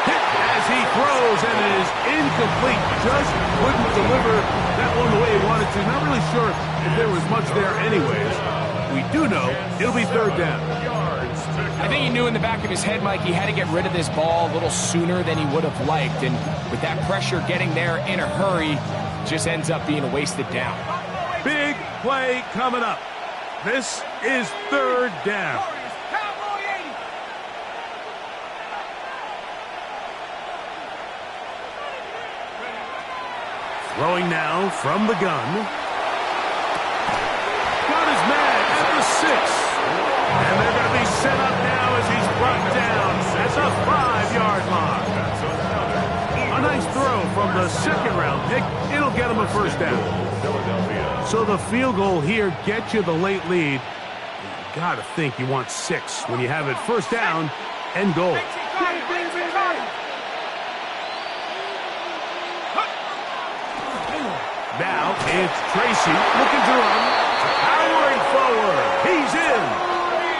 Speaker 1: Hit as he throws, and it is incomplete. Just couldn't deliver that one the way he wanted to. Not really sure if there was much there anyways. We do know it'll be third down.
Speaker 5: I think he knew in the back of his head, Mike, he had to get rid of this ball a little sooner than he would have liked. And with that pressure getting there in a hurry, just ends up being a wasted down.
Speaker 1: Big play coming up. This is third down. Throwing now from the gun. Got his man at the 6. And they're going to be set up now as he's brought down at the 5-yard line. A nice throw from the second-round pick. It'll get him a first down. So the field goal here gets you the late lead. You got to think you want 6 when you have it first down and goal. Now it's Tracy looking to run. Powering forward. He's in.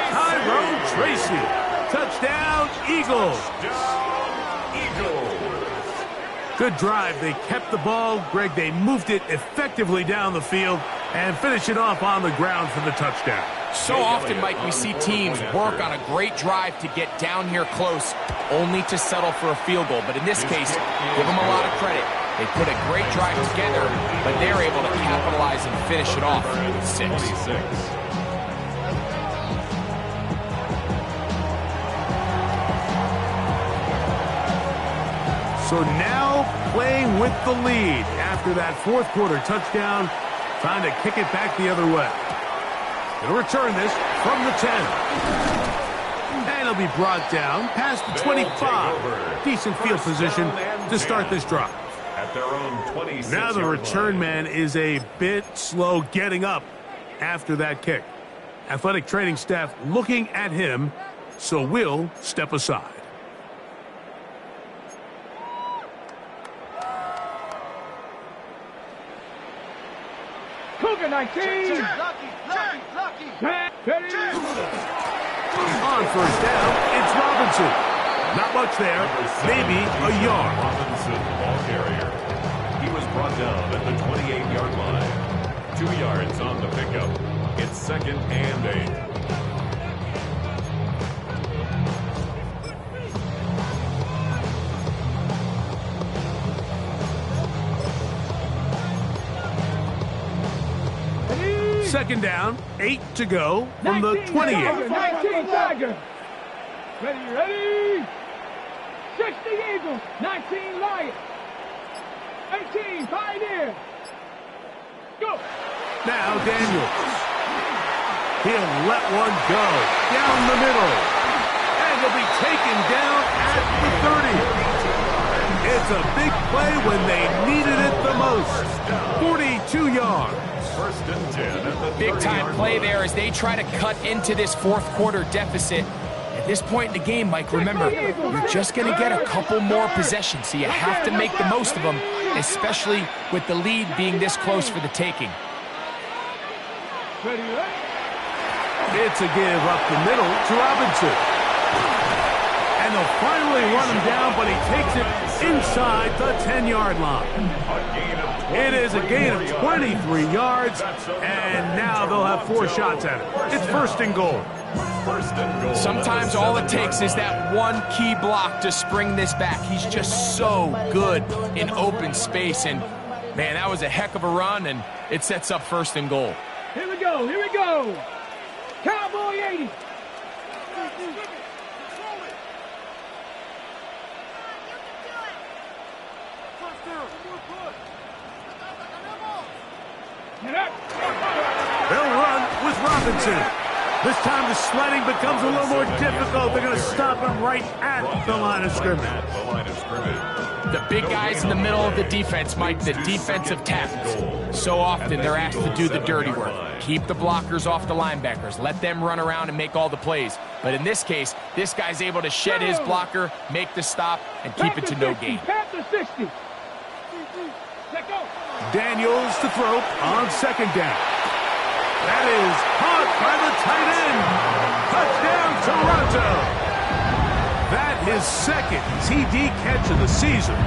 Speaker 1: Tyrone Tracy. Touchdown, Eagles. Good drive. They kept the ball. Greg, they moved it effectively down the field and finish it off on the ground for the touchdown.
Speaker 5: So often, Mike, we see teams work on a great drive to get down here close, only to settle for a field goal. But in this case, give them a lot of credit. They put a great drive together, but they're able to capitalize and finish it off with 6.
Speaker 1: So now playing with the lead after that fourth quarter touchdown, trying to kick it back the other way. Going to return this from the 10. And it'll be brought down past the 25. Decent field position to start this drive.
Speaker 4: At their own 26.
Speaker 1: Now the return man is a bit slow getting up after that kick. Athletic training staff looking at him, so we'll step aside.
Speaker 3: Cougar 19.
Speaker 6: Lucky.
Speaker 1: On first down, it's Robinson. Not much there, maybe a yard.
Speaker 4: Robinson, ball carrier. He was brought down at the 28-yard line. 2 yards on the pickup. It's 2nd and 8.
Speaker 1: Second down, 8 to go from the 28.
Speaker 3: 19 Tiger. Ready. 60 Eagles. 19 Lions. 18 Pioneer. Go.
Speaker 1: Now Daniels. He'll let one go down the middle. And he'll be taken down at the 30. It's a big play when they needed it the most. 42 yards.
Speaker 4: First and 10 at the
Speaker 5: Big time play there as they try to cut into this fourth quarter deficit. At this point in the game, Mike, remember, you're just going to get a couple more possessions, so you have to make the most of them, especially with the lead being this close for the taking.
Speaker 1: It's a give up the middle to Robinson. And they'll finally run him down, but he takes it inside the 10-yard line. It is a gain of 23 yards, and now they'll have 4 shots at it. It's first and goal.
Speaker 5: Sometimes all it takes is that one key block to spring this back. He's just so good in open space, and man, that was a heck of a run, and it sets up first and goal.
Speaker 3: Here we go. Cowboy 80.
Speaker 1: They'll run with Robinson. This time the sledding becomes a little more difficult. They're going to stop him right at the line of scrimmage.
Speaker 5: The big guys in the middle of the defense, Mike, the defensive tackles. So often they're asked to do the dirty work. Keep the blockers off the linebackers. Let them run around and make all the plays. But in this case, this guy's able to shed his blocker, make the stop, and keep it to no gain.
Speaker 1: Daniels to throw on second down. That is caught by the tight end. Touchdown, Toronto. That his second TD catch of the season.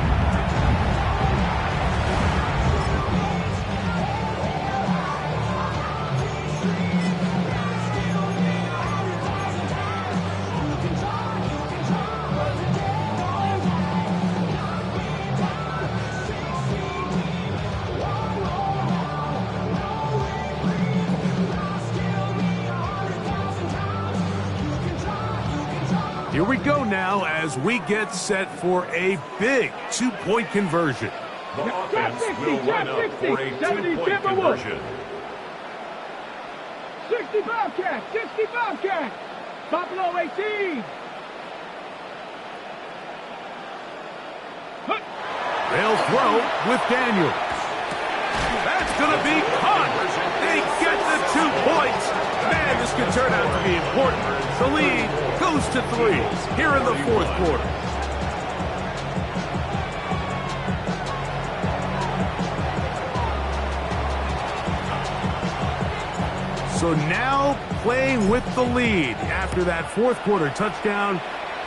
Speaker 1: Here we go now as we get set for a big two-point conversion.
Speaker 4: The offense will line up for a two-point conversion.
Speaker 3: 65 catch, 65 catch. Buffalo 18.
Speaker 1: They'll throw with Daniels. That's going to be caught. They get the 2 points. Man, this could turn out to be important. The lead goes to 3 here in the fourth quarter. So now playing with the lead after that fourth quarter touchdown.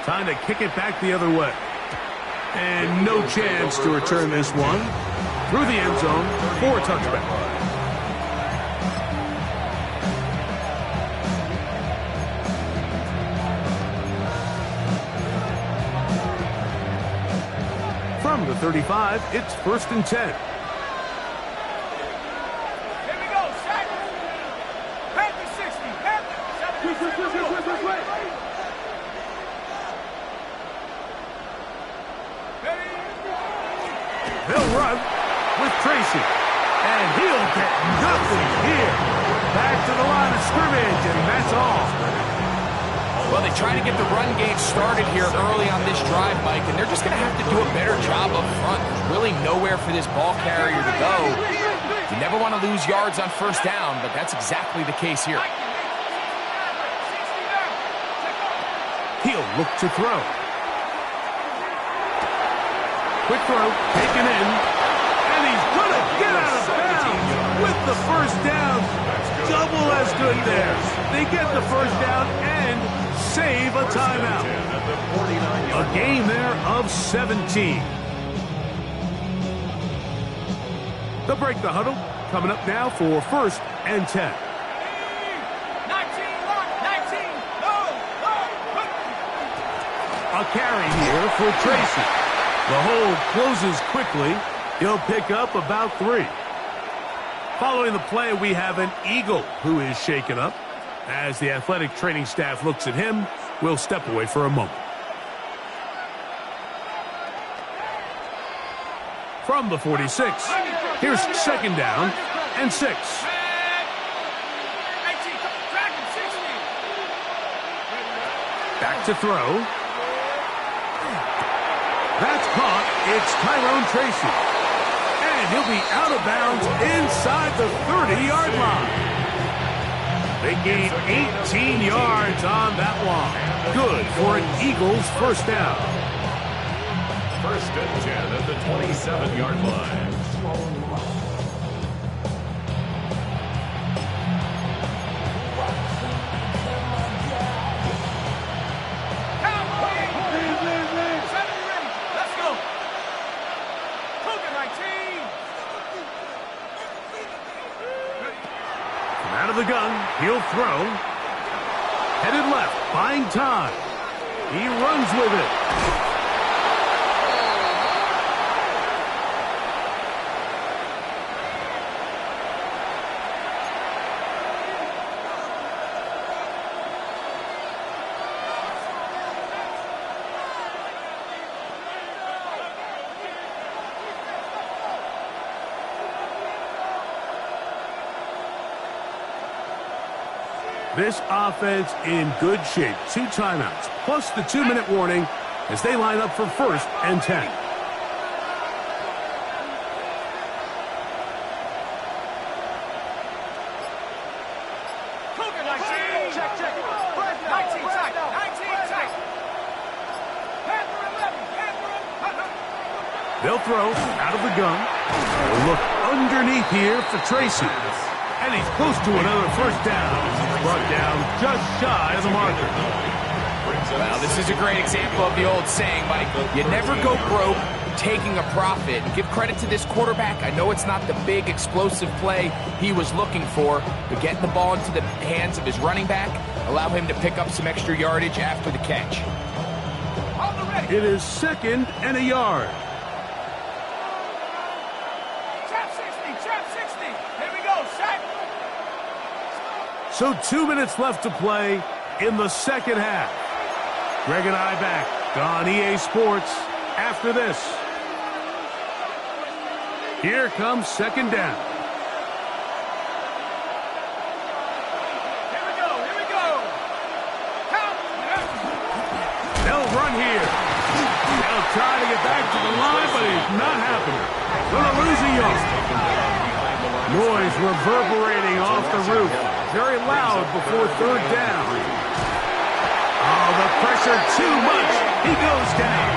Speaker 1: Time to kick it back the other way. And no chance to return this one through the end zone for a touchback. From the 35, it's 1st and 10. They'll run with Tracy. And he'll get nothing here. Back to the line of scrimmage, and that's all.
Speaker 5: Well, they try to get the run game started here early on this drive, Mike, and they're just going to have to do a better job up front. There's really nowhere for this ball carrier to go. You never want to lose yards on first down, but that's exactly the case here.
Speaker 1: He'll look to throw. Quick throw, taken in, and he's going to get out of bounds with the first down. Double as good there. They get the first down and save a timeout. A gain there of 17. They'll break the huddle. Coming up now for 1st and 10. A carry here for Tracy. The hold closes quickly. He'll pick up about 3. Following the play, we have an Eagle who is shaken up. As the athletic training staff looks at him, we'll step away for a moment. From the 46, here's 2nd down and 6. Back to throw. That's caught. It's Tyrone Tracy. And he'll be out of bounds inside the 30-yard line. They gain 18 yards on that one. Good for an Eagles first down.
Speaker 4: 1st and 10 at the 27-yard line.
Speaker 1: Out of the gun, he'll throw. Headed left, buying time. He runs with it. This offense in good shape. 2 timeouts, plus the 2-minute warning as they line up for 1st and 10. They'll throw out of the gun. They'll look underneath here for Tracy. And he's close to another first down. Brought down just shy of the marker.
Speaker 5: Well, this is a great example of the old saying, Mike. You never go broke taking a profit. Give credit to this quarterback. I know it's not the big explosive play he was looking for, but getting the ball into the hands of his running back, allow him to pick up some extra yardage after the catch.
Speaker 1: It is 2nd and a yard.
Speaker 3: Trap 60. Here we go, set.
Speaker 1: So 2 minutes left to play in the second half. Greg and I back on EA Sports after this. Here comes 2nd down.
Speaker 3: Here we go. Count.
Speaker 1: They'll run here. They'll try to get back to the line, but it's not happening. Gonna lose a yard. Noise reverberating off the roof. Very loud before 3rd down. Oh, the pressure too much. He goes down.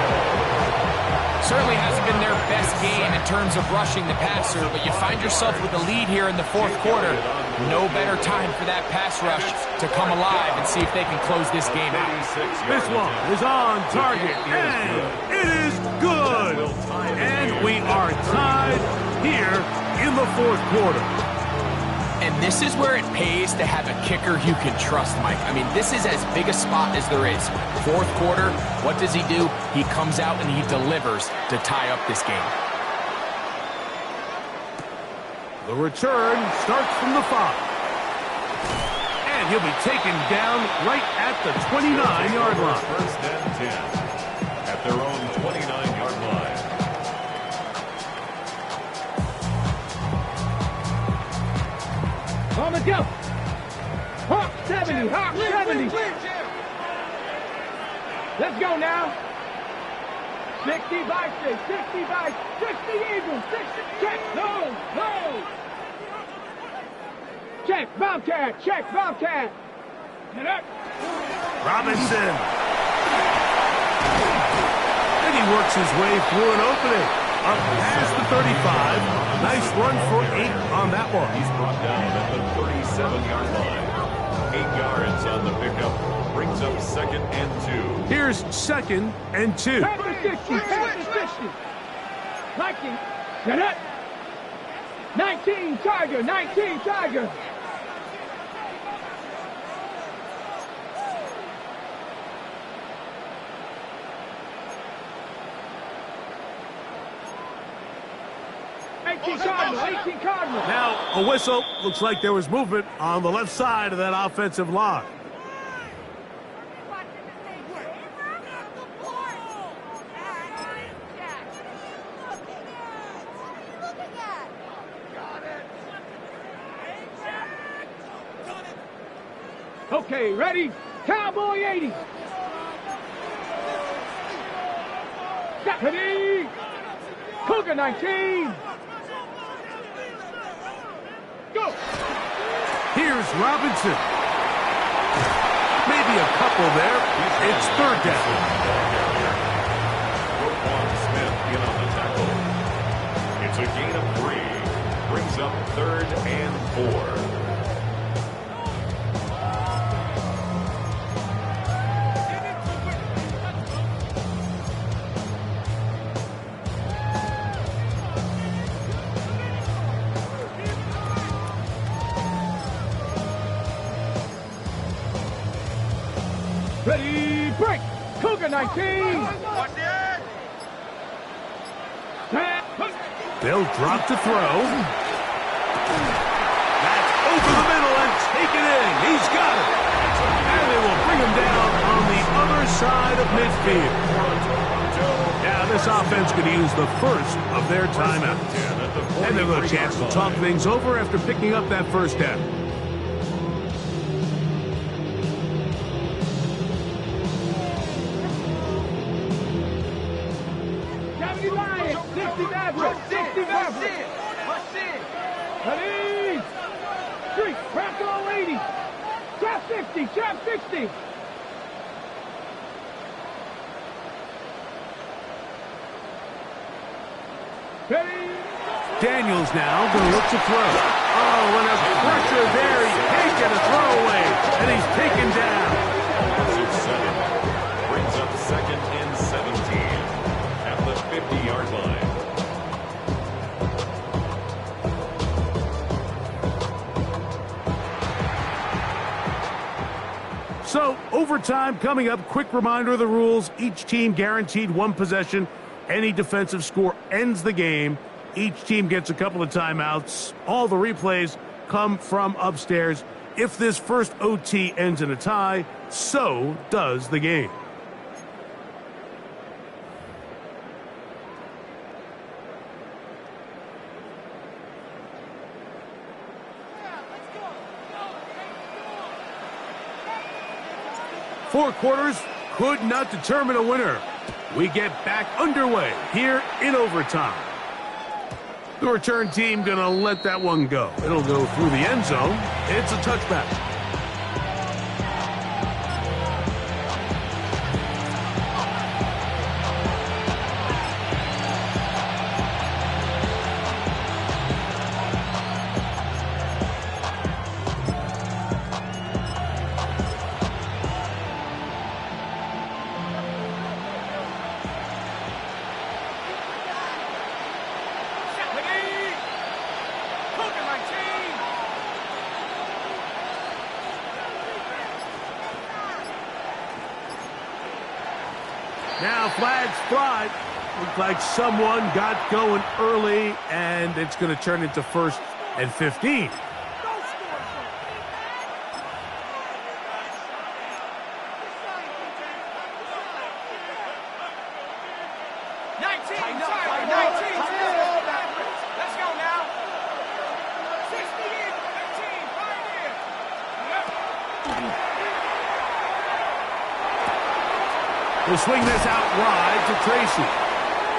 Speaker 5: Certainly hasn't been their best game in terms of rushing the passer, but you find yourself with a lead here in the 4th quarter. No better time for that pass rush to come alive and see if they can close this game out.
Speaker 1: This one is on target, and it is good. And we are tied here in the 4th quarter.
Speaker 5: And this is where it pays to have a kicker you can trust, Mike. I mean, this is as big a spot as there is. 4th quarter, what does he do? He comes out and he delivers to tie up this game.
Speaker 1: The return starts from the 5. And he'll be taken down right at the 29-yard line.
Speaker 4: 1st and 10 at their own 29-yard line.
Speaker 3: On the go. Hawk 70. Let's go now. 60 by 6. 60 by 60 Eagles. 60. Check. No. Check. Bobcat. Get up.
Speaker 1: Robinson. And he works his way through an opening. Up past the 35. Nice run for 8 on that one.
Speaker 4: He's brought down at the 37-yard line. 8 yards on the pickup. Brings up 2nd and 2.
Speaker 1: Here's 2nd and 2.
Speaker 3: Panther 60. 19. Get up. 19 Tiger. Cardinal.
Speaker 1: Now, a whistle. Looks like there was movement on the left side of that offensive line.
Speaker 3: Okay, ready? Cowboy 80. Ready? Cougar 19. Go.
Speaker 1: Here's Robinson. Maybe a couple there. It's 3rd down.
Speaker 4: Roquan Smith in on the tackle. It's a gain of 3. Brings up 3rd and 4.
Speaker 3: Ready, break! Cougar 19!
Speaker 1: They'll drop to throw. That's over the middle and taken in. He's got it. And they will bring him down on the other side of midfield. Now this offense could use the first of their timeouts. And they'll have a chance to talk things over after picking up that first down.
Speaker 3: Ready? Street, Bronco 80. Trap 60. Ready?
Speaker 1: Daniels now going to look to throw. Oh, and a pressure there. He can't get a throwaway, and he's taken down.
Speaker 4: Offensive 7 brings up 2nd and 17 at the 50-yard line.
Speaker 1: So, overtime coming up. Quick reminder of the rules. Each team guaranteed 1 possession. Any defensive score ends the game. Each team gets a couple of timeouts. All the replays come from upstairs. If this first OT ends in a tie, so does the game. Four quarters could not determine a winner. We get back underway here in overtime. The return team gonna let that one go. It'll go through the end zone. It's a touchback. Now flags fly. Looks like someone got going early, and it's going to turn into 1st and 15. He'll swing this out wide to Tracy.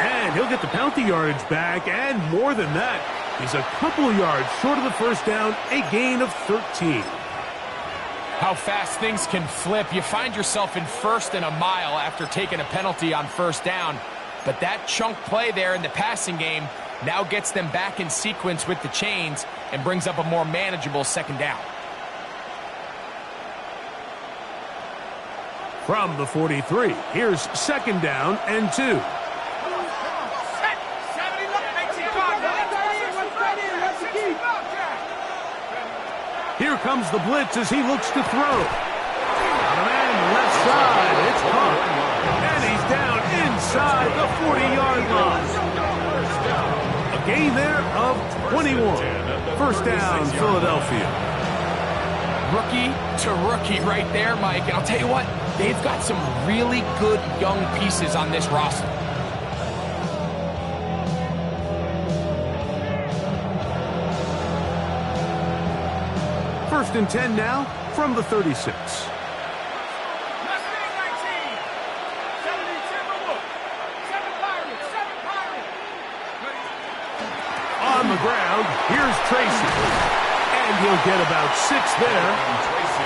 Speaker 1: And he'll get the penalty yardage back, and more than that. He's a couple of yards short of the first down, a gain of 13.
Speaker 5: How fast things can flip. You find yourself in 1st and a mile after taking a penalty on 1st down. But that chunk play there in the passing game now gets them back in sequence with the chains and brings up a more manageable 2nd down.
Speaker 1: From the 43, here's 2nd down and 2. Here comes the blitz as he looks to throw. Got a man left side. It's caught. And he's down inside the 40-yard line. A gain there of 21. 1st down, Philadelphia.
Speaker 5: Rookie to rookie right there, Mike. And I'll tell you what, they've got some really good young pieces on this roster.
Speaker 1: First and 10 now from the 36. On the ground, here's Tracy. And he'll get about 6 there,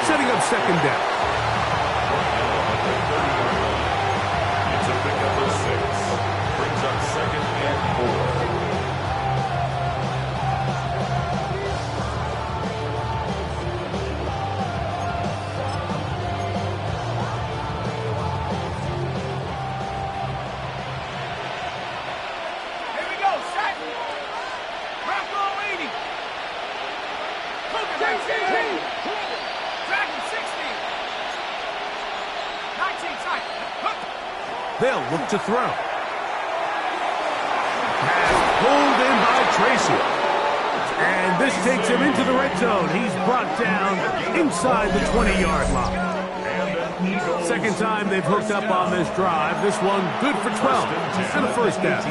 Speaker 1: setting up 2nd down.
Speaker 4: It's a pickup of 6. Brings up 2nd and 4.
Speaker 1: They'll look to throw. Pass pulled in by Tracy. And this takes him into the red zone. He's brought down inside the 20-yard line. 2nd time they've hooked up on this drive. This one good for 12 and a 1st down.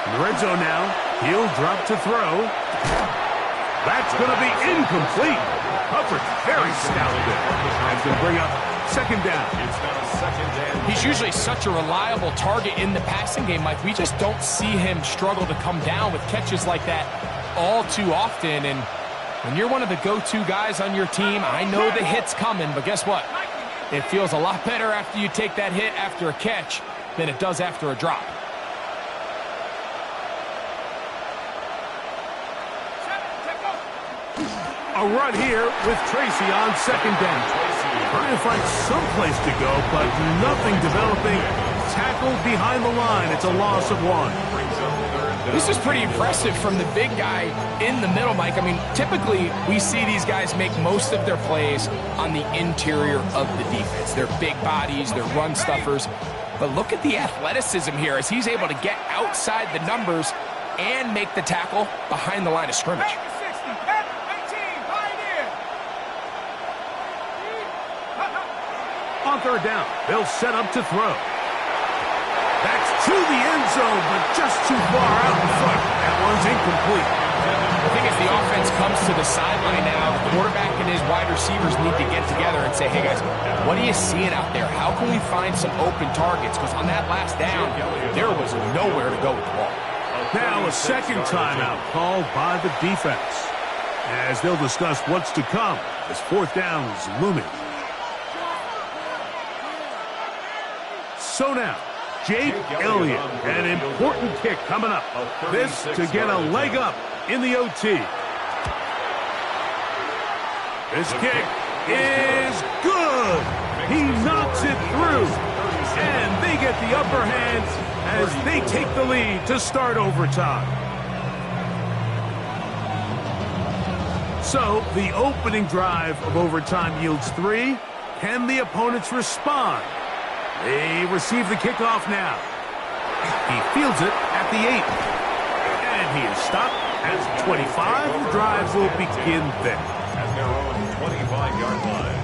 Speaker 1: In the red zone now, he'll drop to throw. That's going to be incomplete. Hubbard's very stout there. That's going to bring up second down.
Speaker 4: It's now second and
Speaker 5: He's usually such a reliable target in the passing game, Mike. We just don't see him struggle to come down with catches like that all too often. And when you're one of the go-to guys on your team, I know the hit's coming, but guess what? It feels a lot better after you take that hit after a catch than it does after a drop.
Speaker 1: A run here with Tracy on second down. Trying to find some place to go, but nothing developing. Tackled behind the line. It's a loss of 1.
Speaker 5: This is pretty impressive from the big guy in the middle, Mike. I mean, typically we see these guys make most of their plays on the interior of the defense. They're big bodies, they're run stuffers. But look at the athleticism here as he's able to get outside the numbers and make the tackle behind the line of scrimmage.
Speaker 1: On third down, they'll set up to throw. That's to the end zone, but just too far out in front. That one's incomplete.
Speaker 5: I think as the offense comes to the sideline now, the quarterback and his wide receivers need to get together and say, hey guys, what are you seeing out there? How can we find some open targets? Because on that last down, there was nowhere to go with the ball.
Speaker 1: Now a second timeout called by the defense, as they'll discuss what's to come as fourth down is looming. So now, Jake Elliott, an important kick coming up. This to get a leg up in the OT. This kick is good. He knocks it through. And they get the upper hand as they take the lead to start overtime. So the opening drive of overtime yields 3. Can the opponents respond? They receive the kickoff now. He fields it at the 8. And he is stopped at 25. The drive will begin there.
Speaker 4: at their own 25-yard line.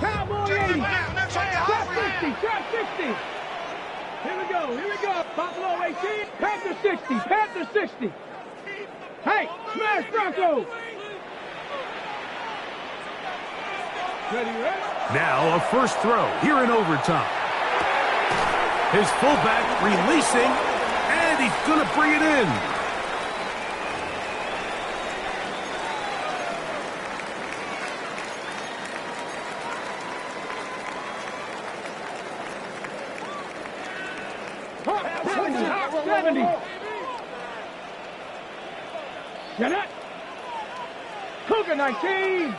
Speaker 3: Cowboy 80. Trap 60. Trap 60. Here we go. Buffalo 18. Panther 60. Panther 60. Hey, smash Bronco. Ready?
Speaker 1: Now a first throw here in overtime. His fullback releasing, and he's going to bring it in.
Speaker 3: Hot 70. Jeanette. Cougar 19.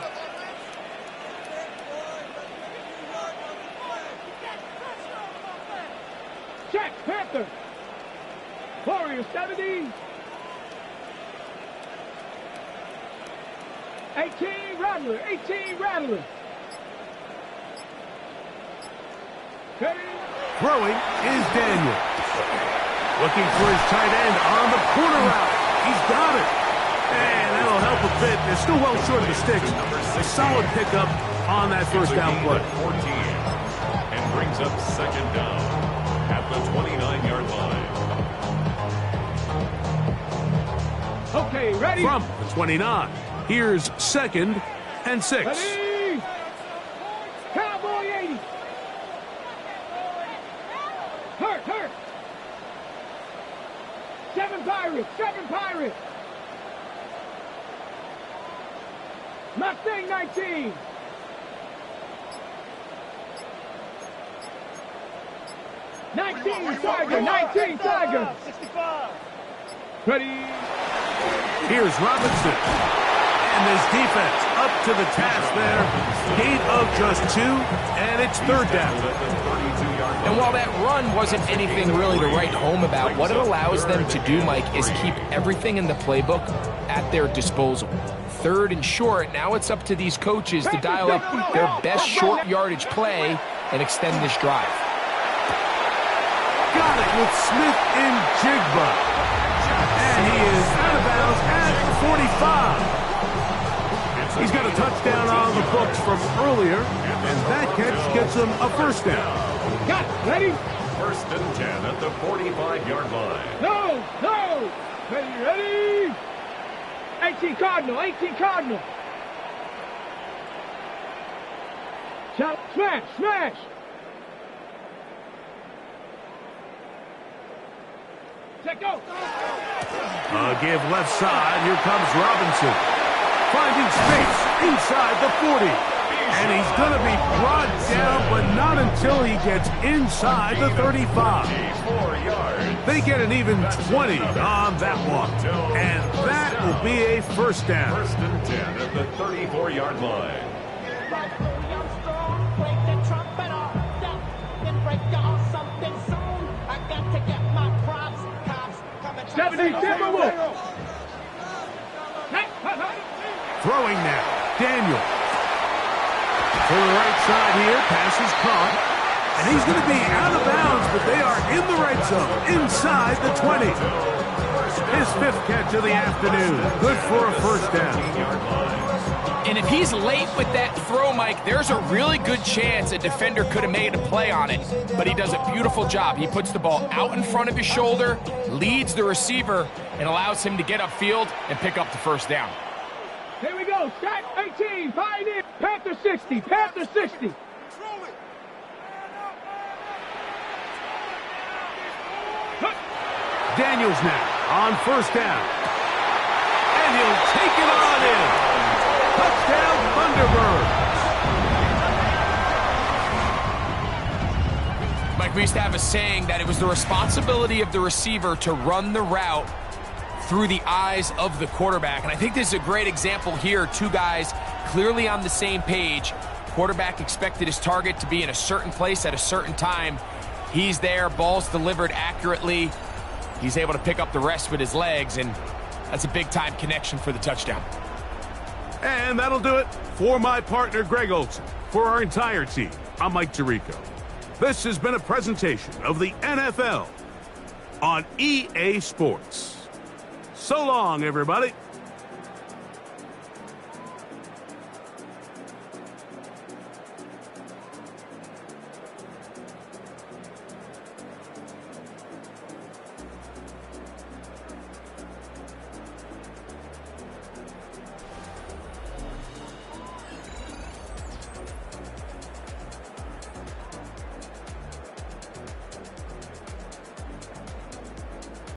Speaker 3: Check, Panther. Warrior 70. 18 Rattler. 18 Rattler. Ready?
Speaker 1: Throwing is Daniel. Looking for his tight end on the corner route. He's got it. And that'll help a bit. They're still well short of the sticks. A solid pickup on that first down play.
Speaker 4: 14 and brings up second down at the 29-yard line.
Speaker 3: Okay, ready?
Speaker 1: From the 29, here's 2nd and 6.
Speaker 3: Ready? Cowboy 80. Hurt. 7 Pirates. Mustang 19. Tiger. 65. Ready?
Speaker 1: Here's Robinson. And this defense up to the task there. Gain of just 2, and it's third down.
Speaker 5: And while that run wasn't anything really to write home about, what it allows them to do, Mike, is keep everything in the playbook at their disposal. 3rd and short, now it's up to these coaches to dial up their best short yardage play and extend this drive.
Speaker 1: Got it with Smith in Jigba. And he is out of bounds at the 45. He's got a touchdown on the books from earlier, and that catch gets him a first down.
Speaker 3: Got it. Ready?
Speaker 4: First and 10 at the 45-yard line.
Speaker 3: No, no. Ready? 18 Cardinal, 18 Cardinal. Shout, smash. Check go.
Speaker 1: Give left side. Here comes Robinson. Finding space inside the 40. And he's going to be brought down, but not until he gets inside the 35.
Speaker 4: 4 yards.
Speaker 1: They get an even 20 on that one. And that will be a first down.
Speaker 4: First and 10 at the 34-yard line.
Speaker 3: 70 Timberwolves.
Speaker 1: Throwing now. Daniel. To the right side here. Pass is caught. And he's going to be out of bounds, but they are in the right zone. Inside the 20. His 5th catch of the afternoon. Good for a first down.
Speaker 5: And if he's late with that throw, Mike, there's a really good chance a defender could have made a play on it. But he does a beautiful job. He puts the ball out in front of his shoulder, leads the receiver, and allows him to get upfield and pick up the first down.
Speaker 3: Here we go. Shot 18. Pioneer. Panther 60. Panther 60.
Speaker 1: Daniels now on first down. And he'll take it on in. Touchdown, Thunderbirds.
Speaker 5: Mike, we used to have a saying that it was the responsibility of the receiver to run the route through the eyes of the quarterback. And I think this is a great example here. Two guys clearly on the same page. Quarterback expected his target to be in a certain place at a certain time. He's there, ball's delivered accurately. He's able to pick up the rest with his legs, and that's a big-time connection for the touchdown.
Speaker 1: And that'll do it for my partner, Greg Olson. For our entire team, I'm Mike Tirico. This has been a presentation of the NFL on EA Sports. So long, everybody.